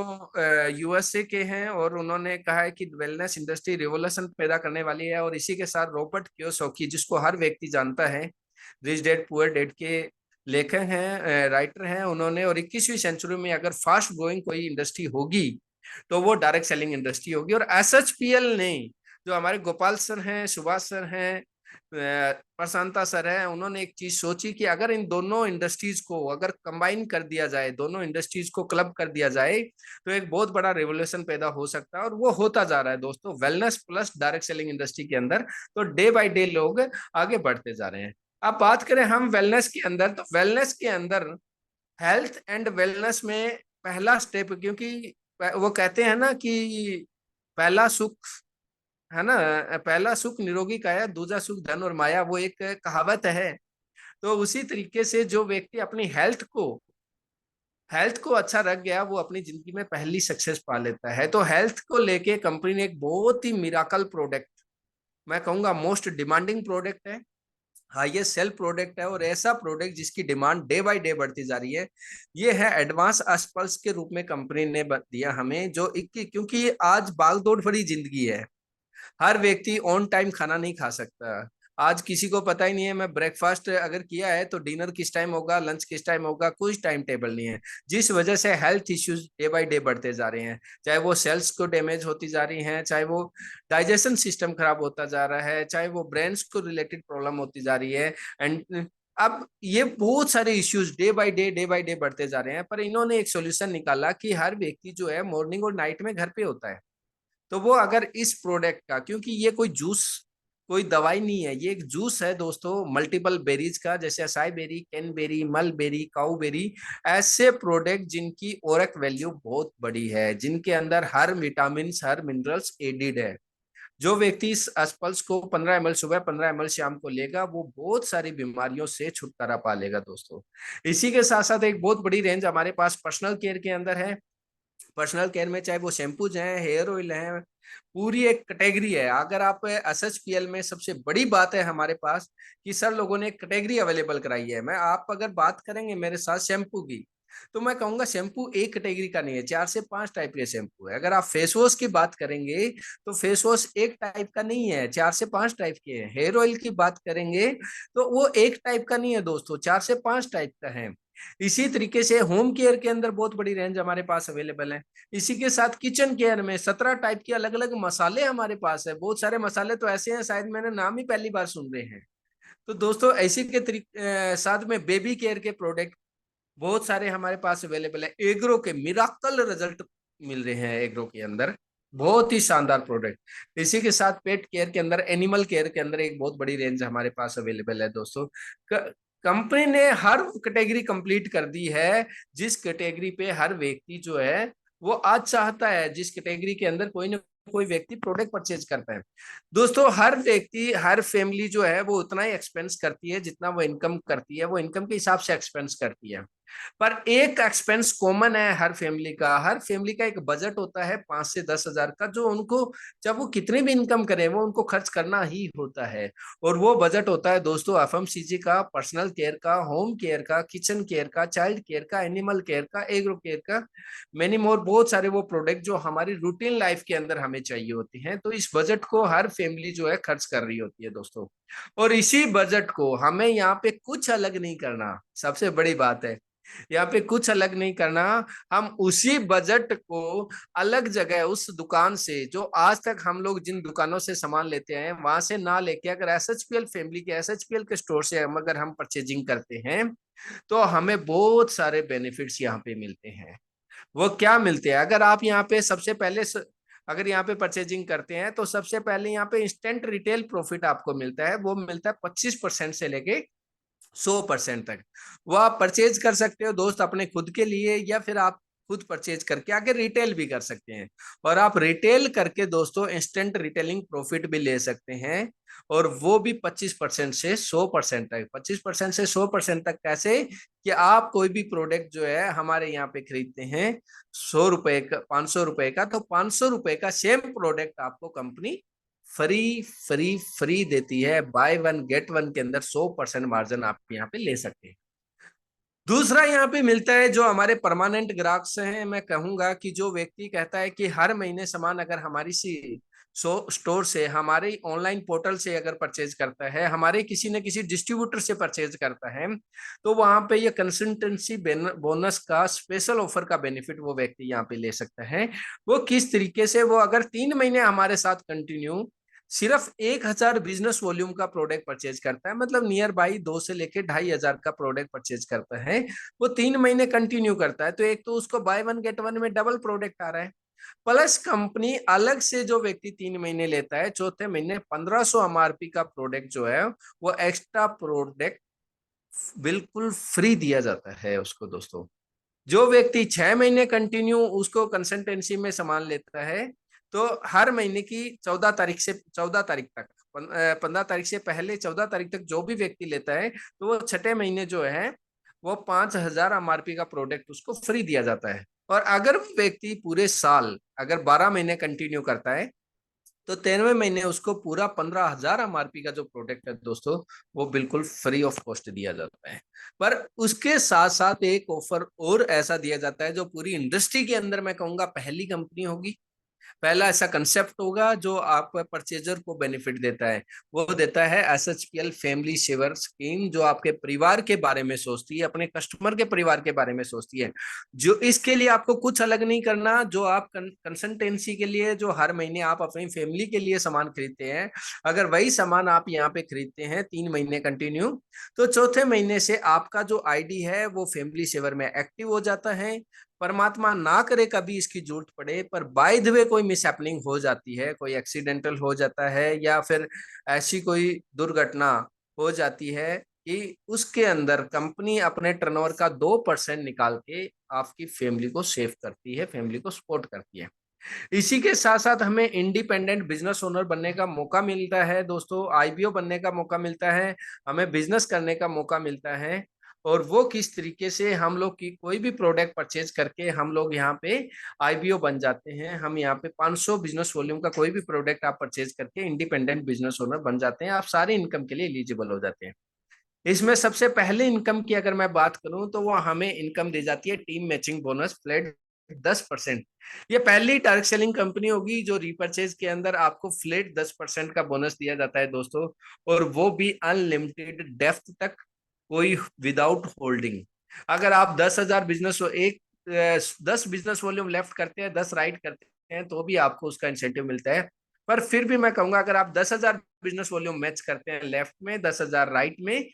यूएसए के हैं, और उन्होंने कहा है कि वेलनेस इंडस्ट्री रिवोल्यूशन पैदा करने वाली है। और इसी के साथ रॉबर्ट कियोसाकी, जिसको हर व्यक्ति जानता है, रिच डैड पुअर डैड के लेखक हैं, राइटर हैं उन्होंने, और 21वीं सेंचुरी में अगर फास्ट ग्रोइंग कोई इंडस्ट्री होगी तो वो डायरेक्ट सेलिंग इंडस्ट्री होगी। और एसएचपीएल ने, जो हमारे गोपाल सर हैं, सुभाष सर हैं, प्रशांता सर है, उन्होंने एक चीज सोची कि अगर इन दोनों इंडस्ट्रीज को अगर कंबाइन कर दिया जाए, दोनों इंडस्ट्रीज को क्लब कर दिया जाए, तो एक बहुत बड़ा रेवोल्यूशन पैदा हो सकता है। और वो होता जा रहा है दोस्तों, wellness plus direct selling industry के अंदर। तो डे बाय डे लोग आगे बढ़ते जा रहे हैं। अब बात करें हम वेलनेस के अंदर, तो वेलनेस के अंदर हेल्थ एंड वेलनेस में पहला स्टेप, क्योंकि वो कहते हैं ना कि पहला सुख है ना, पहला सुख निरोगी काया, दूसरा सुख धन और माया, वो एक कहावत है। तो उसी तरीके से जो व्यक्ति अपनी हेल्थ को अच्छा रख गया, वो अपनी जिंदगी में पहली सक्सेस पा लेता है। तो हेल्थ को लेके कंपनी ने एक बहुत ही मिराकल प्रोडक्ट, मैं कहूंगा मोस्ट डिमांडिंग प्रोडक्ट है, हाईएस्ट सेल प्रोडक्ट है, और ऐसा प्रोडक्ट जिसकी डिमांड डे बाय डे बढ़ती जा रही है, ये है एडवांस अस्पल्स के रूप में कंपनी ने दिया हमें। जो क्योंकि आज भागदौड़ भरी जिंदगी है, हर व्यक्ति ऑन टाइम खाना नहीं खा सकता। आज किसी को पता ही नहीं है मैं ब्रेकफास्ट अगर किया है तो डिनर किस टाइम होगा, लंच किस टाइम होगा, कुछ टाइम टेबल नहीं है। जिस वजह से health issues day by day बढ़ते जा रहे हैं, चाहे वो सेल्स को डैमेज होती जा रही हैं, चाहे वो डाइजेशन सिस्टम खराब होता जा रहा है, चाहे वो ब्रेन्स को रिलेटेड प्रॉब्लम होती जा रही है। एंड अब ये बहुत सारे इश्यूज डे बाय डे बढ़ते जा रहे हैं। पर इन्होंने एक सोल्यूशन निकाला कि हर व्यक्ति जो है मॉर्निंग और नाइट में घर पे होता है, तो वो अगर इस प्रोडक्ट का, क्योंकि ये कोई जूस, कोई दवाई नहीं है, ये एक जूस है दोस्तों मल्टीपल बेरीज का, जैसे असाई बेरी, कैनबेरी, मलबेरी, काउबेरी, ऐसे प्रोडक्ट जिनकी ओरक वैल्यू बहुत बड़ी है, जिनके अंदर हर विटामिन, हर मिनरल्स एडिड है। जो व्यक्ति इस एस्पल्स को 15 ml सुबह, 15 ml शाम को लेगा, वो बहुत सारी बीमारियों से छुटकारा पा लेगा दोस्तों। इसी के साथ साथ एक बहुत बड़ी रेंज हमारे पास पर्सनल केयर के अंदर है। पर्सनल केयर में चाहे वो शैम्पूज हैं, हेयर ऑयल हैं, पूरी एक कैटेगरी है। अगर आप एसएचपीएल में, सबसे बड़ी बात है हमारे पास कि सर लोगों ने एक कैटेगरी अवेलेबल कराई है। मैं आप अगर बात करेंगे मेरे साथ शैम्पू की, तो मैं कहूंगा शैम्पू एक कैटेगरी का नहीं है, 4 से 5 टाइप के शैम्पू है। अगर आप फेस वॉश की बात करेंगे तो फेस वॉश एक टाइप का नहीं है, 4 से 5 टाइप के हैं। हेयर ऑयल की बात करेंगे तो वो एक टाइप का नहीं है दोस्तों, 4 से 5 टाइप का है। इसी तरीके से होम केयर के अंदर बहुत बड़ी रेंज हमारे पास अवेलेबल है। इसी के साथ किचन केयर में 17 टाइप के अलग अलग मसाले हमारे पास है। बहुत सारे मसाले तो ऐसे हैं शायद मैंने नाम ही पहली बार सुन रहे हैं। तो दोस्तों इसी के साथ में बेबी केयर के प्रोडक्ट बहुत सारे हमारे पास अवेलेबल है। एग्रो के मिराकल रिजल्ट मिल रहे हैं एग्रो के अंदर, बहुत ही शानदार प्रोडक्ट। इसी के साथ पेट केयर के अंदर, एनिमल केयर के अंदर एक बहुत बड़ी रेंज हमारे पास अवेलेबल है दोस्तों। कंपनी ने हर कैटेगरी कंप्लीट कर दी है, जिस कैटेगरी पे हर व्यक्ति जो है वो आज चाहता है, जिस कैटेगरी के अंदर कोई ना कोई व्यक्ति प्रोडक्ट परचेज करता है। दोस्तों हर व्यक्ति, हर फैमिली जो है वो उतना ही एक्सपेंस करती है जितना वो इनकम करती है, वो इनकम के हिसाब से एक्सपेंस करती है। पर एक एक्सपेंस कॉमन है हर फैमिली का, हर फैमिली का एक बजट होता है 5 से 10 हजार का, जो उनको, जब वो कितनी भी इनकम करें, वो उनको खर्च करना ही होता है। और वो बजट होता है दोस्तों एफएमसीजी का, पर्सनल केयर का, होम केयर का, किचन केयर का, चाइल्ड केयर का, एनिमल केयर का, एग्रो केयर का, मैनी मोर, बहुत सारे वो प्रोडक्ट जो हमारी रूटीन लाइफ के अंदर हमें चाहिए होती हैं। तो इस बजट को हर फैमिली जो है खर्च कर रही होती है दोस्तों। और इसी बजट को हमें यहाँ पे कुछ अलग नहीं करना, सबसे बड़ी बात है, यहाँ पे कुछ अलग नहीं करना। हम उसी बजट को अलग जगह, उस दुकान से जो आज तक हम लोग जिन दुकानों से सामान लेते हैं वहां से ना लेके, अगर एसएचपीएल फैमिली के, एसएचपीएल के स्टोर से अगर हम परचेजिंग करते हैं, तो हमें बहुत सारे बेनिफिट्स यहाँ पे मिलते हैं। वो क्या मिलते हैं, अगर आप यहाँ पे सबसे पहले अगर यहाँ पे परचेजिंग करते हैं तो सबसे पहले यहाँ पे इंस्टेंट रिटेल प्रॉफिट आपको मिलता है, वो मिलता है 25% से लेके 100% तक। वो आप परचेज कर सकते हो दोस्त अपने खुद के लिए, या फिर आप खुद परचेज करके आगे रिटेल भी कर सकते हैं। और आप रिटेल करके दोस्तों इंस्टेंट रिटेलिंग प्रॉफिट भी ले सकते हैं, और वो भी 25% से 100% तक। 25% से 100% तक कैसे, कि आप कोई भी प्रोडक्ट जो है हमारे यहाँ पे खरीदते हैं 100 रुपए का, 500 रुपए का, तो 500 रुपए का सेम प्रोडक्ट आपको कंपनी फ्री फ्री फ्री देती है। बाय वन गेट वन के अंदर 100% मार्जिन आप यहाँ पे ले सकते हैं। दूसरा यहाँ पे मिलता है जो हमारे परमानेंट ग्राहक से हैं, मैं कहूंगा कि जो व्यक्ति कहता है कि हर महीने सामान अगर हमारी सी स्टोर से, हमारे ऑनलाइन पोर्टल से अगर परचेज करता है, हमारे किसी न किसी डिस्ट्रीब्यूटर से परचेज करता है, तो वहां पे ये कंसल्टेंसी बोनस का स्पेशल ऑफर का बेनिफिट वो व्यक्ति यहाँ पे ले सकता है। वो किस तरीके से, वो अगर 3 महीने हमारे साथ कंटिन्यू सिर्फ 1,000 बिजनेस वॉल्यूम का प्रोडक्ट परचेज करता है, मतलब नियर बाई 2 से लेके 2,500 का प्रोडक्ट परचेज करता है, वो 3 महीने कंटिन्यू करता है, तो एक तो उसको बाय वन गेट वन में डबल प्रोडक्ट आ रहा है, प्लस कंपनी अलग से जो व्यक्ति 3 महीने लेता है, चौथे महीने 1500 एमआरपी का प्रोडक्ट जो है वो एक्स्ट्रा प्रोडक्ट बिल्कुल फ्री दिया जाता है उसको दोस्तों। जो व्यक्ति 6 महीने कंटिन्यू उसको कंसल्टेंसी में सामान लेता है, तो हर महीने की 14 तारीख से 14 तारीख तक, 15 तारीख से पहले 14 तारीख तक जो भी व्यक्ति लेता है, तो वो छठे महीने जो है वो 5,000 एमआरपी का प्रोडक्ट उसको फ्री दिया जाता है। और अगर व्यक्ति पूरे साल अगर 12 महीने कंटिन्यू करता है, तो 13वें महीने उसको पूरा 15,000 एमआरपी का जो प्रोडक्ट है दोस्तों, वो बिल्कुल फ्री ऑफ कॉस्ट दिया जाता है। पर उसके साथ साथ एक ऑफर और ऐसा दिया जाता है जो पूरी इंडस्ट्री के अंदर मैं कहूंगा पहली कंपनी होगी, पहला ऐसा कंसेप्ट होगा जो आप परचेजर को बेनिफिट देता है। वो देता है एसएचपीएल फैमिली सेवर स्कीम, जो आपके परिवार के बारे में सोचती है, अपने कस्टमर के परिवार के बारे में सोचती है। जो इसके लिए आपको कुछ अलग नहीं करना, जो आप कंसल्टेंसी के लिए जो हर महीने आप अपनी फैमिली के लिए सामान खरीदते हैं, अगर वही सामान आप यहाँ पे खरीदते हैं 3 महीने कंटिन्यू, तो चौथे महीने से आपका जो आईडी है वो फैमिली सेवर में एक्टिव हो जाता है। परमात्मा ना करे कभी इसकी जरूरत पड़े, पर बाय द वे कोई मिसहैपनिंग हो जाती है, कोई एक्सीडेंटल हो जाता है, या फिर ऐसी कोई दुर्घटना हो जाती है कि उसके अंदर कंपनी अपने टर्नओवर का 2% निकाल के आपकी फैमिली को सेव करती है, फैमिली को सपोर्ट करती है। इसी के साथ साथ हमें इंडिपेंडेंट बिजनेस ओनर बनने का मौका मिलता है दोस्तों, आईबीओ बनने का मौका मिलता है, हमें बिजनेस करने का मौका मिलता है। और वो किस तरीके से, हम लोग की कोई भी प्रोडक्ट परचेज करके हम लोग यहाँ पे आईबीओ बन जाते हैं। हम यहाँ पे 500 बिजनेस वॉल्यूम का कोई भी प्रोडक्ट आप परचेज करके इंडिपेंडेंट बिजनेस ओनर बन जाते हैं, आप सारे इनकम के लिए एलिजिबल हो जाते हैं। इसमें सबसे पहले इनकम की अगर मैं बात करूं, तो वो हमें इनकम दी जाती है टीम मैचिंग बोनस फ्लैट 10%। ये पहली डायरेक्ट सेलिंग कंपनी होगी जो रीपर्चेज के अंदर आपको फ्लैट 10% का बोनस दिया जाता है दोस्तों, और वो भी अनलिमिटेड डेप्थ तक, कोई विदाउट होल्डिंग। अगर आप 10,000 बिजनेस, एक 10 बिजनेस वॉल्यूम लेफ्ट करते हैं, 10 राइट करते हैं, तो भी आपको उसका इंसेंटिव मिलता है। पर फिर भी मैं कहूंगा अगर आप 10,000 बिजनेस वॉल्यूम मैच करते हैं लेफ्ट में, 10,000 राइट में,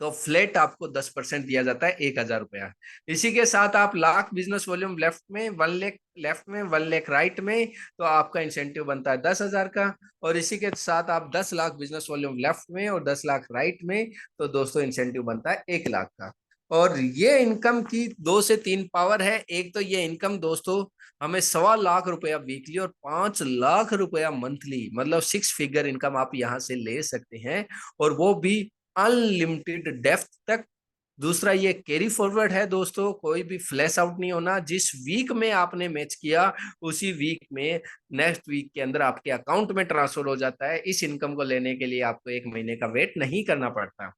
तो फ्लैट आपको 10% दिया जाता है, 1,000 रुपया। इसी के साथ आप लाख बिजनेस वॉल्यूम लेफ्ट में, 1 लाख लेफ्ट में, 1 लाख राइट में, तो आपका इंसेंटिव बनता है 10,000 का। और इसी के साथ आप 10 लाख बिजनेस वॉल्यूम लेफ्ट में और 10 लाख राइट में, तो दोस्तों इंसेंटिव बनता है 1 लाख का। और ये इनकम की 2 से 3 पावर है। एक तो ये इनकम दोस्तों हमें 1.25 लाख रुपया वीकली और 5 लाख रुपया मंथली, मतलब 6 फिगर इनकम आप यहाँ से ले सकते हैं, और वो भी अनलिमिटेड डेप्थ तक। दूसरा ये कैरी फॉरवर्ड है दोस्तों, कोई भी फ्लैश आउट नहीं होना। जिस वीक में आपने मैच किया उसी वीक में नेक्स्ट वीक के अंदर आपके अकाउंट में ट्रांसफर हो जाता है। इस इनकम को लेने के लिए आपको 1 महीने का वेट नहीं करना पड़ता।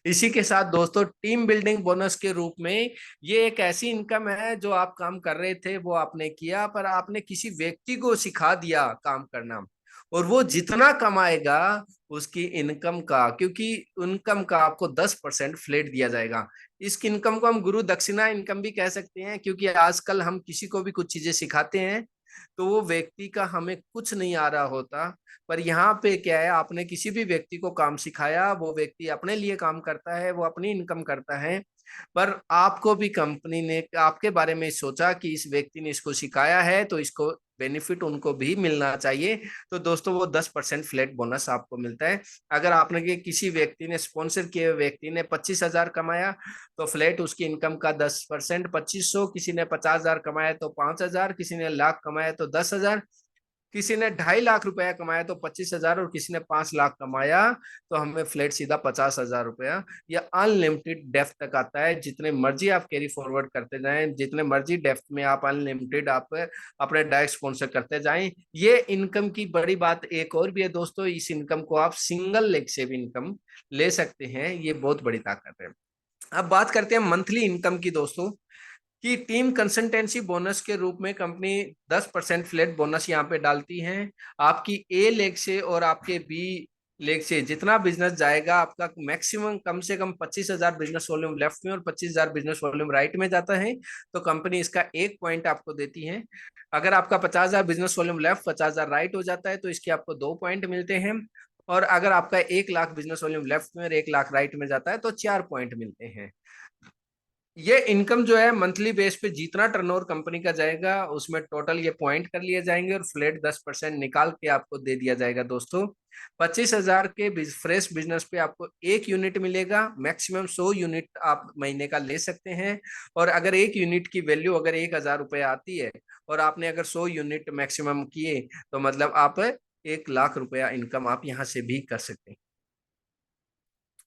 इसी के साथ दोस्तों टीम बिल्डिंग बोनस के रूप में, ये एक ऐसी इनकम है जो आप काम कर रहे थे वो आपने किया, पर आपने किसी व्यक्ति को सिखा दिया काम करना, और वो जितना कमाएगा उसकी इनकम का, क्योंकि इनकम का आपको 10% फ्लैट दिया जाएगा। इस इनकम को हम गुरु दक्षिणा इनकम भी कह सकते हैं, क्योंकि आजकल हम किसी को भी कुछ चीजें सिखाते हैं तो वो व्यक्ति का हमें कुछ नहीं आ रहा होता। पर यहाँ पे क्या है, आपने किसी भी व्यक्ति को काम सिखाया, वो व्यक्ति अपने लिए काम करता है, वो अपनी इनकम करता है, पर आपको भी कंपनी ने आपके बारे में सोचा कि इस व्यक्ति ने इसको सिखाया है तो इसको बेनिफिट उनको भी मिलना चाहिए। तो दोस्तों वो 10% फ्लैट बोनस आपको मिलता है। अगर आपने के किसी व्यक्ति ने स्पॉन्सर किए हुए व्यक्ति ने 25,000 कमाया तो फ्लैट उसकी इनकम का 10% 2500, किसी ने 50,000 कमाया तो 5,000, किसी ने लाख कमाया तो 10,000, किसी ने 2.5 लाख रुपया कमाया तो 25,000, और किसी ने 5 लाख कमाया तो हमें फ्लैट सीधा 50,000 रुपया। यह अनलिमिटेड डेप्थ तक आता है, जितने मर्जी आप कैरी फॉरवर्ड करते जाएं, जितने मर्जी डेप्थ में आप अनलिमिटेड आप अपने डायरेक्ट स्पॉन्सर करते जाएं। ये इनकम की बड़ी बात एक और भी है दोस्तों, इस इनकम को आप सिंगल लेग से भी इनकम ले सकते हैं, ये बहुत बड़ी ताकत है। अब बात करते हैं मंथली इनकम की दोस्तों, कि टीम कंसल्टेंसी बोनस के रूप में कंपनी 10% फ्लैट बोनस यहाँ पे डालती है। आपकी ए लेग से और आपके बी लेग से जितना बिजनेस जाएगा, आपका मैक्सिमम कम से कम 25,000 बिजनेस वॉल्यूम लेफ्ट में और 25,000 बिजनेस वॉल्यूम राइट में जाता है, तो कंपनी इसका 1 पॉइंट आपको देती है। अगर आपका 50,000 बिजनेस वॉल्यूम लेफ्ट 50,000 राइट हो जाता है तो इसके आपको 2 पॉइंट मिलते हैं। और अगर आपका 1 लाख बिजनेस वॉल्यूम लेफ्ट में और 1 लाख राइट में जाता है तो 4 पॉइंट मिलते हैं। ये इनकम जो है मंथली बेस पे जितना टर्नओवर कंपनी का जाएगा उसमें टोटल ये पॉइंट कर लिए जाएंगे और फ्लैट 10% निकाल के आपको दे दिया जाएगा दोस्तों। 25,000 के फ्रेश बिजनेस पे आपको 1 यूनिट मिलेगा, मैक्सिमम 100 यूनिट आप महीने का ले सकते हैं। और अगर 1 यूनिट की वैल्यू अगर 1,000 रुपये आती है और आपने अगर 100 यूनिट मैक्सिमम किए तो मतलब आप 1 लाख रुपया इनकम आप यहाँ से भी कर सकते हैं।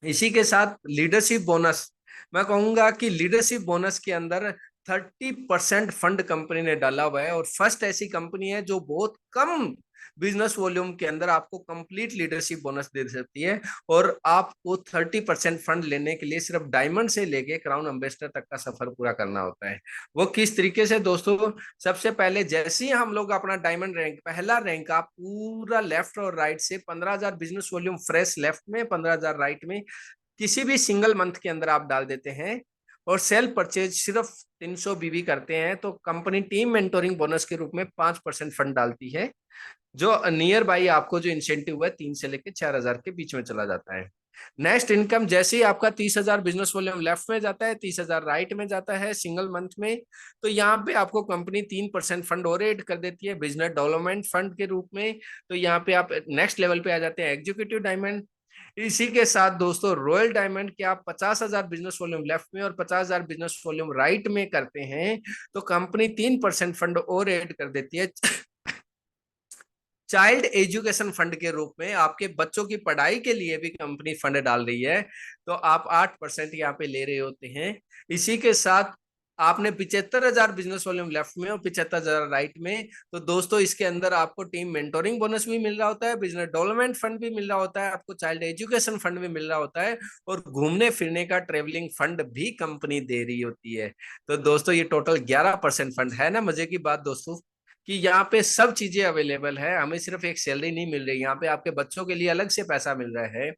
इसी के साथ लीडरशिप बोनस, मैं कहूंगा कि लीडरशिप बोनस के अंदर 30% फंड कंपनी ने डाला हुआ है, और फर्स्ट ऐसी कंपनी है जो बहुत कम बिजनेस वॉल्यूम के अंदर आपको कंप्लीट लीडरशिप बोनस दे सकती है। और आपको 30% फंड लेने के लिए सिर्फ डायमंड से लेके क्राउन एम्बेसडर तक का सफर पूरा करना होता है। वो किस तरीके से दोस्तों, सबसे पहले जैसे ही हम लोग अपना डायमंड रैंक, पहला रैंक आप पूरा लेफ्ट और राइट से 15,000 बिजनेस वॉल्यूम फ्रेश लेफ्ट में, 15,000 राइट में किसी भी सिंगल मंथ के अंदर आप डाल देते हैं और सेल परचेज सिर्फ 300 बीबी करते हैं, तो कंपनी टीम मेंटोरिंग बोनस के रूप में 5% फंड डालती है, जो नियर बाई आपको जो इंसेंटिव है 3 से लेकर 4,000 के बीच में चला जाता है। नेक्स्ट इनकम, जैसे ही आपका 30,000 बिजनेस वॉल्यूम लेफ्ट में जाता है, 30,000 राइट में जाता है सिंगल मंथ में, तो यहाँ पे आपको कंपनी 3% फंड और ऐड कर देती है बिजनेस डेवलपमेंट फंड के रूप में। तो यहाँ पे आप नेक्स्ट लेवल पे आ जाते हैं एग्जीक्यूटिव डायमंड। इसी के साथ दोस्तों रॉयल डायमंड के आप 50,000 बिजनेस वॉल्यूम लेफ्ट में और 50,000 बिजनेस वॉल्यूम राइट में करते हैं तो कंपनी 3% फंड और ऐड कर देती है चाइल्ड एजुकेशन फंड के रूप में। आपके बच्चों की पढ़ाई के लिए भी कंपनी फंड डाल रही है, तो आप 8% यहाँ पे ले रहे होते हैं। इसी के साथ आपने 75,000 बिजनेस वॉल्यूम लेफ्ट में और 75,000 राइट में, तो दोस्तों इसके अंदर आपको टीम मेंटोरिंग बोनस भी मिल रहा होता है, बिजनेस डेवलपमेंट फंड भी मिल रहा होता है, आपको चाइल्ड एजुकेशन फंड भी मिल रहा होता है, और घूमने फिरने का ट्रेवलिंग फंड भी कंपनी दे रही होती है। तो दोस्तों ये टोटल 11% फंड है ना। मजे की बात दोस्तों कि यहाँ पे सब चीजें अवेलेबल है, हमें सिर्फ एक सैलरी नहीं मिल रही, यहाँ पे आपके बच्चों के लिए अलग से पैसा मिल रहा है,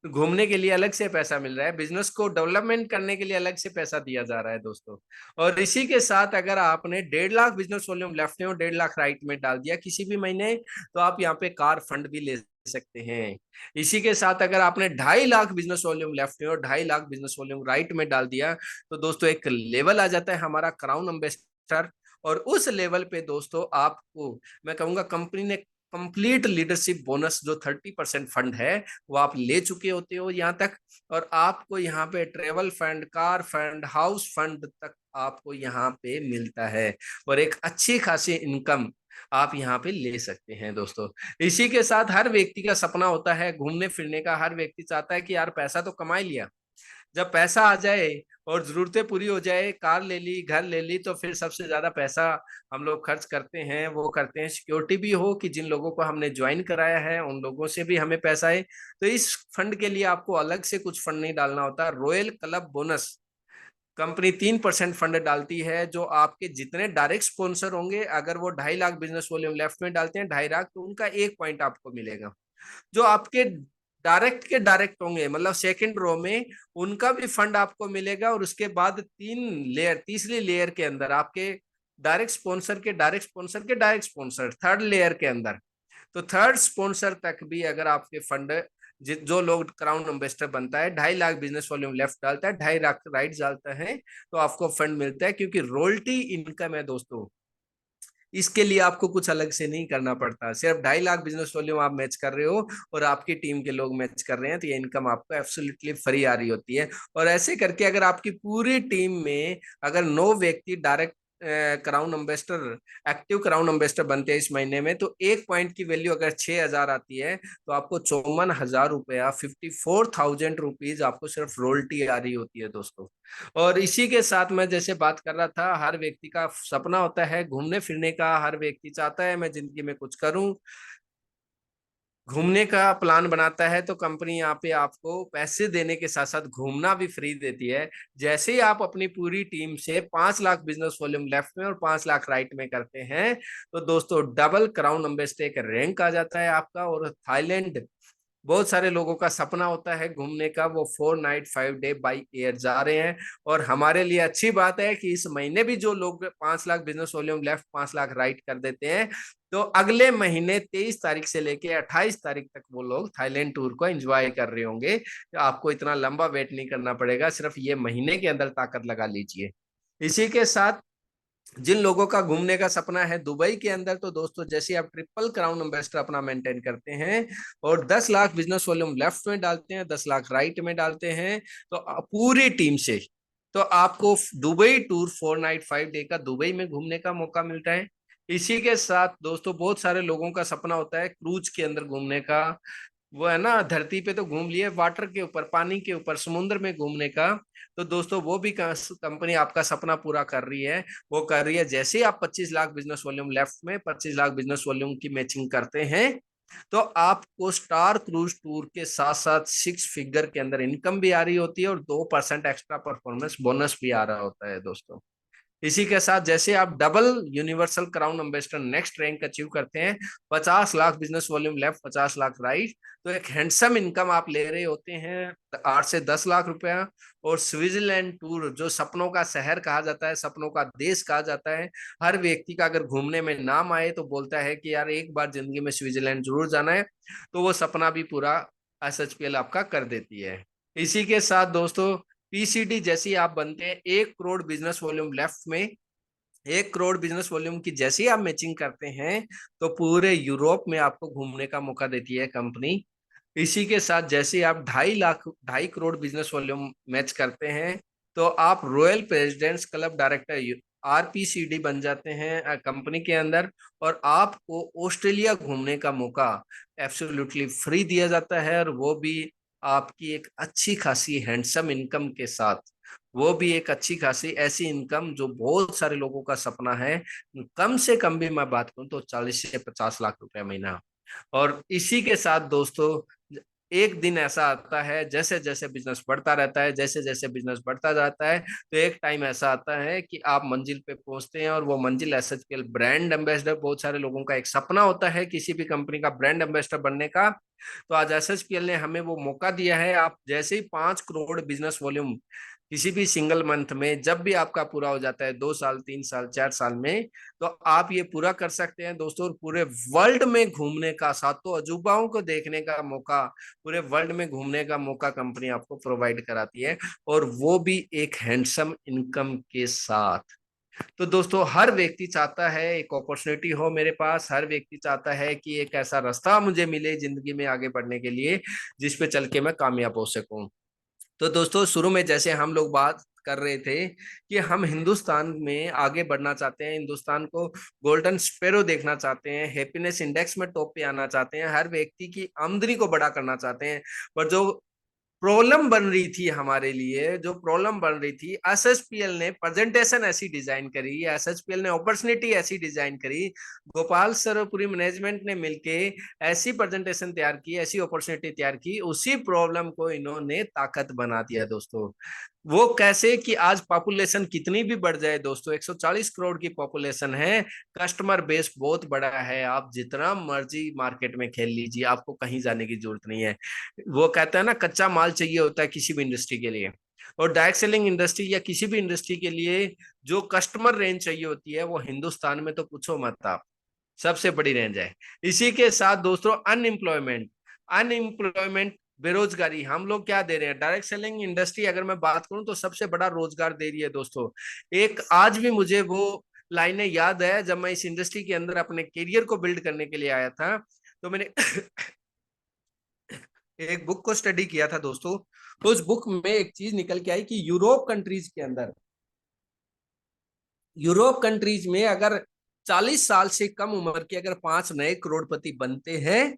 घूमने के लिए अलग से पैसा मिल रहा है, बिजनेस को डेवलपमेंट करने के लिए अलग से पैसा दिया जा रहा है दोस्तों। और इसी के साथ अगर आपने 1.5 लाख बिजनेस वॉल्यूम लेफ्ट में और 1.5 लाख राइट में डाल दिया किसी भी महीने, तो आप यहाँ पे कार फंड भी ले सकते हैं। इसी के साथ अगर आपने 2.5 लाख बिजनेस वॉल्यूम लेफ्ट में और 2.5 लाख बिजनेस वॉल्यूम राइट में डाल दिया, तो दोस्तों एक लेवल आ जाता है हमारा क्राउन एम्बेसडर, और उस लेवल पे दोस्तों आपको मैं कहूंगा कंपनी ने कंप्लीट लीडरशिप बोनस जो 30% फंड है वो आप ले चुके होते हो यहाँ तक, और आपको यहाँ पे travel fund, car fund, house fund तक आपको यहाँ पे मिलता है, और एक अच्छी खासी इनकम आप यहाँ पे ले सकते हैं दोस्तों। इसी के साथ हर व्यक्ति का सपना होता है घूमने फिरने का, हर व्यक्ति चाहता है कि यार पैसा तो कमा ही लिया, जब पैसा आ जाए और जरूरतें पूरी हो जाए, कार ले ली, घर ले ली, तो फिर सबसे ज्यादा पैसा हम लोग खर्च करते हैं, वो करते हैं सिक्योरिटी भी हो कि जिन लोगों को हमने ज्वाइन कराया है उन लोगों से भी हमें पैसा है। तो इस फंड के लिए आपको अलग से कुछ फंड नहीं डालना होता। Royal club bonus company 3% fund डालती है, जो आपके जितने डायरेक्ट स्पॉन्सर होंगे, अगर वो 2.5 लाख बिजनेस वॉल्यूम लेफ्ट में डालते हैं 2.5 लाख, तो उनका 1 पॉइंट आपको मिलेगा। जो आपके डायरेक्ट के डायरेक्ट होंगे मतलब सेकंड रो में, उनका भी फंड आपको मिलेगा। और उसके बाद 3 लेयर, तीसरी लेयर के अंदर आपके डायरेक्ट स्पॉन्सर थर्ड लेयर के अंदर। तो थर्ड स्पॉन्सर तक भी अगर आपके फंड, जो लोग क्राउन एम्बेसडर बनता है 2.5 लाख बिजनेस वॉल्यूम लेफ्ट डालता है, 2.5 लाख राइट डालता है, तो आपको फंड मिलता है, क्योंकि रोयल्टी इनकम है दोस्तों। इसके लिए आपको कुछ अलग से नहीं करना पड़ता, सिर्फ 2.5 लाख बिजनेस वॉल्यूम आप मैच कर रहे हो और आपकी टीम के लोग मैच कर रहे हैं, तो ये इनकम आपको एब्सोल्युटली फ्री आ रही होती है। और ऐसे करके अगर आपकी पूरी टीम में अगर 9 व्यक्ति direct crown ambassador, active crown ambassador बनते हैं इस महीने में, तो एक पॉइंट की वैल्यू अगर 6,000 आती है, तो आपको 54,000 रुपया, 54,000 रुपीज आपको सिर्फ रोयल्टी आ रही होती है दोस्तों। और इसी के साथ मैं जैसे बात कर रहा था, हर व्यक्ति का सपना होता है घूमने फिरने का, हर व्यक्ति चाहता है मैं जिंदगी में कुछ करूं, घूमने का प्लान बनाता है, तो कंपनी यहाँ पे आपको पैसे देने के साथ साथ घूमना भी फ्री देती है। जैसे ही आप अपनी पूरी टीम से 5 लाख बिजनेस वॉल्यूम लेफ्ट में और 5 लाख राइट में करते हैं, तो दोस्तों डबल क्राउन एम्बेसडर का रैंक आ जाता है आपका। और थाईलैंड बहुत सारे लोगों का सपना होता है घूमने का, वो 4 नाइट 5 डे बाई एयर जा रहे हैं। और हमारे लिए अच्छी बात है कि इस महीने भी जो लोग 5 lakh business volume left 5 lakh right कर देते हैं, तो अगले महीने 23 तारीख से लेके 28 तारीख तक वो लोग थाईलैंड टूर को एंजॉय कर रहे होंगे। तो आपको इतना लंबा वेट नहीं करना पड़ेगा, सिर्फ ये महीने के अंदर ताकत लगा लीजिए। इसी के साथ जिन लोगों का घूमने का सपना है दुबई के अंदर, तो दोस्तों जैसे आप ट्रिपल क्राउन एम्बेसडर अपना मेंटेन करते हैं और 10 लाख बिजनेस वॉल्यूम लेफ्ट में डालते हैं, 10 लाख राइट में डालते हैं, तो पूरी टीम से तो आपको दुबई टूर 4 नाइट 5 डे का दुबई में घूमने का मौका मिलता है। इसी के साथ दोस्तों बहुत सारे लोगों का सपना होता है क्रूज के अंदर घूमने का, वो है ना, धरती पे तो घूम लिए, वाटर के ऊपर, पानी के ऊपर, समुद्र में घूमने का, तो दोस्तों वो भी कंपनी आपका सपना पूरा कर रही है। वो कर रही है जैसे ही आप 25 लाख बिजनेस वॉल्यूम लेफ्ट में 25 लाख बिजनेस वॉल्यूम की मैचिंग करते हैं, तो आपको स्टार क्रूज टूर के साथ साथ 6 फिगर के अंदर इनकम भी आ रही होती है और 2% एक्स्ट्रा परफॉर्मेंस बोनस भी आ रहा होता है दोस्तों। इसी के साथ जैसे आप double universal crown ambassador next rank achieve करते हैं, 50 lakh business volume left 50 lakh right, तो एक हैंडसम इनकम आप ले रहे होते हैं 8 से 10 लाख रुपया। और स्विट्जरलैंड टूर, जो सपनों का शहर कहा जाता है, सपनों का देश कहा जाता है, हर व्यक्ति का अगर घूमने में नाम आए तो बोलता है कि यार एक बार जिंदगी में स्विट्जरलैंड जरूर जाना है, तो वो सपना भी पूरा SHPL आपका कर देती है। इसी के साथ दोस्तों PCD जैसे ही आप बनते हैं 1 करोड़ बिजनेस वॉल्यूम लेफ्ट में, 1 करोड़ बिजनेस वॉल्यूम की जैसे ही आप मैचिंग करते हैं, तो पूरे यूरोप में आपको घूमने का मौका देती है कंपनी। इसी के साथ जैसे ही आप 2.5 करोड़ बिजनेस वॉल्यूम मैच करते हैं, तो आप royal presidents club director RPCD बन जाते हैं कंपनी के अंदर, और आपको ऑस्ट्रेलिया घूमने का मौका एब्सोल्युटली फ्री दिया जाता है, और वो भी आपकी एक अच्छी खासी हैंडसम इनकम के साथ। वो भी एक अच्छी खासी ऐसी इनकम जो बहुत सारे लोगों का सपना है, कम से कम भी मैं बात करूं तो 40 से 50 लाख रुपया महीना। और इसी के साथ दोस्तों एक दिन ऐसा आता है, जैसे जैसे बिजनेस बढ़ता रहता है, जैसे जैसे बिजनेस बढ़ता जाता है, तो एक टाइम ऐसा आता है कि आप मंजिल पे पहुंचते हैं, और वो मंजिल SHPL ब्रांड एम्बेसडर, बहुत सारे लोगों का एक सपना होता है किसी भी कंपनी का ब्रांड एम्बेसडर बनने का। तो आज SHPL ने हमें वो मौका दिया है। आप जैसे ही 5 करोड़ बिजनेस वॉल्यूम किसी भी सिंगल मंथ में, जब भी आपका पूरा हो जाता है 2 साल 3 साल 4 साल में, तो आप ये पूरा कर सकते हैं दोस्तों। और पूरे वर्ल्ड में घूमने का, सातों अजूबाओं को देखने का मौका, पूरे वर्ल्ड में घूमने का मौका कंपनी आपको प्रोवाइड कराती है, और वो भी एक हैंडसम इनकम के साथ। तो दोस्तों हर व्यक्ति चाहता है एक अपॉर्चुनिटी हो मेरे पास, हर व्यक्ति चाहता है कि एक ऐसा रास्ता मुझे मिले जिंदगी में आगे बढ़ने के लिए, जिस पे चल के मैं कामयाब हो सकूं। तो दोस्तों शुरू में जैसे हम लोग बात कर रहे थे कि हम हिंदुस्तान में आगे बढ़ना चाहते हैं, हिंदुस्तान को गोल्डन स्पेरो देखना चाहते हैं, हैप्पीनेस इंडेक्स में टॉप पे आना चाहते हैं, हर व्यक्ति की आमदनी को बड़ा करना चाहते हैं। पर जो प्रॉब्लम बन रही थी हमारे लिए, जो प्रॉब्लम बन रही थी, SHPL ने प्रेजेंटेशन ऐसी डिजाइन करी, SHPL ने अपॉर्चुनिटी ऐसी डिजाइन करी, गोपाल सर और पूरी मैनेजमेंट ने मिलके ऐसी प्रेजेंटेशन तैयार की, ऐसी अपॉर्चुनिटी तैयार की, उसी प्रॉब्लम को इन्होंने ताकत बना दिया दोस्तों। वो कैसे कि आज पॉपुलेशन कितनी भी बढ़ जाए दोस्तों, 140 करोड़ की पॉपुलेशन है, कस्टमर बेस बहुत बड़ा है, आप जितना मर्जी मार्केट में खेल लीजिए, आपको कहीं जाने की जरूरत नहीं है। वो कहता है ना, कच्चा माल चाहिए होता है किसी भी इंडस्ट्री के लिए, और डायरेक्ट सेलिंग इंडस्ट्री या किसी भी इंडस्ट्री के लिए जो कस्टमर रेंज चाहिए होती है वो हिंदुस्तान में तो पूछो मत आप, सबसे बड़ी रेंज है। इसी के साथ दोस्तों अनएम्प्लॉयमेंट, अनएम्प्लॉयमेंट बेरोजगारी हम लोग क्या दे रहे हैं। डायरेक्ट सेलिंग इंडस्ट्री अगर मैं बात करूं तो सबसे बड़ा रोजगार दे रही है दोस्तों। एक आज भी मुझे वो लाइनें याद है, जब मैं इस इंडस्ट्री के अंदर अपने करियर को बिल्ड करने के लिए आया था तो मैंने एक बुक को स्टडी किया था दोस्तों। उस बुक में एक चीज निकल के आई कि यूरोप कंट्रीज में अगर 40 साल से कम उम्र के अगर 5 नए करोड़पति बनते हैं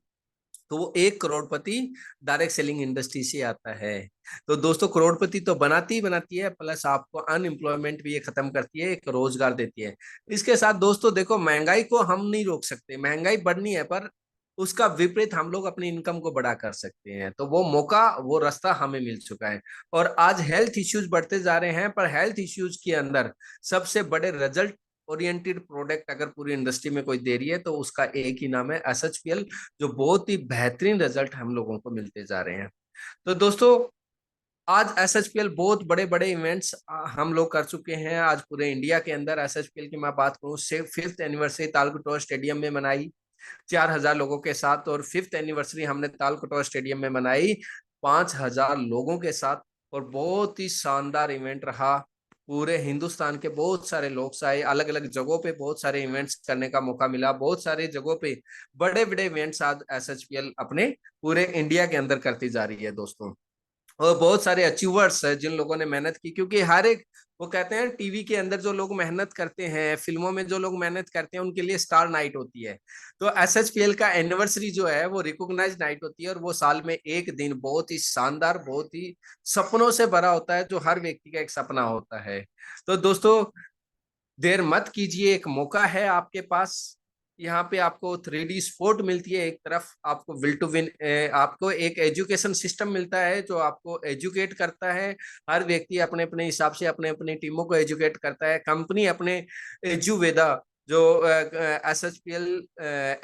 तो वो 1 करोड़पति डायरेक्ट सेलिंग इंडस्ट्री से आता है। तो दोस्तों करोड़पति तो बनाती ही बनाती है, प्लस आपको अनएम्प्लॉयमेंट भी ये खत्म करती है, एक रोजगार देती है। इसके साथ दोस्तों देखो, महंगाई को हम नहीं रोक सकते, महंगाई बढ़नी है, पर उसका विपरीत हम लोग अपनी इनकम को बढ़ा कर सकते हैं। तो वो मौका, वो रास्ता हमें मिल चुका है। और आज हेल्थ इश्यूज बढ़ते जा रहे हैं, पर हेल्थ इश्यूज के अंदर सबसे बड़े रिजल्ट ओरिएंटेड प्रोडक्ट अगर पूरी इंडस्ट्री में कोई दे रही है तो उसका एक ही नाम है एसएचपीएल, जो बहुत ही बेहतरीन रिजल्ट हम लोगों को मिलते जा रहे हैं। तो दोस्तों आज एसएचपीएल बहुत बड़े बड़े इवेंट्स हम लोग कर चुके हैं। आज पूरे इंडिया के अंदर एसएचपीएल की मैं बात करूं, 5th एनिवर्सरी तालकटोरा स्टेडियम में मनाई 4,000 लोगों के साथ, और 5th एनिवर्सरी हमने तालकटोरा स्टेडियम में मनाई 5,000 लोगों के साथ। और बहुत ही शानदार इवेंट रहा। पूरे हिंदुस्तान के बहुत सारे लोग आए, अलग अलग जगहों पे बहुत सारे इवेंट्स करने का मौका मिला, बहुत सारे जगहों पे बड़े बड़े इवेंट्स आज एसएचपीएल अपने पूरे इंडिया के अंदर करती जा रही है दोस्तों। और बहुत सारे अचीवर्स है जिन लोगों ने मेहनत की, क्योंकि हर एक, वो कहते हैं टीवी के अंदर जो लोग मेहनत करते हैं, फिल्मों में जो लोग मेहनत करते हैं, उनके लिए स्टार नाइट होती है। तो एसएचपीएल का एनिवर्सरी जो है वो रिकॉग्नाइज नाइट होती है, और वो साल में एक दिन बहुत ही शानदार, बहुत ही सपनों से भरा होता है, जो हर व्यक्ति का एक सपना होता है। तो दोस्तों देर मत कीजिए, एक मौका है आपके पास। यहाँ पे आपको 3D स्पोर्ट मिलती है, एक तरफ आपको विल टू विन, आपको एक एजुकेशन सिस्टम मिलता है जो आपको एजुकेट करता है। हर व्यक्ति अपने अपने हिसाब से अपने अपनी टीमों को एजुकेट करता है। कंपनी अपने एजुवेदा जो एसएचपीएल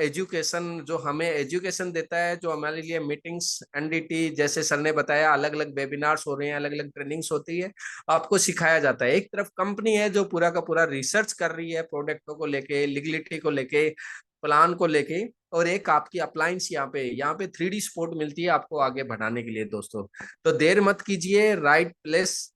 एजुकेशन जो हमें एजुकेशन देता है, जो हमारे लिए मीटिंग्स, एनडीटी जैसे सर ने बताया, अलग अलग वेबिनार्स हो रहे हैं, अलग अलग ट्रेनिंग्स होती है, आपको सिखाया जाता है। एक तरफ कंपनी है जो पूरा का पूरा रिसर्च कर रही है प्रोडक्टों को लेके, लीगलिटी को लेके, प्लान को लेके, और एक आपकी अप्लायंस यहाँ पे 3D सपोर्ट मिलती है आपको आगे बढ़ाने के लिए दोस्तों। तो देर मत कीजिए, राइट प्लेस,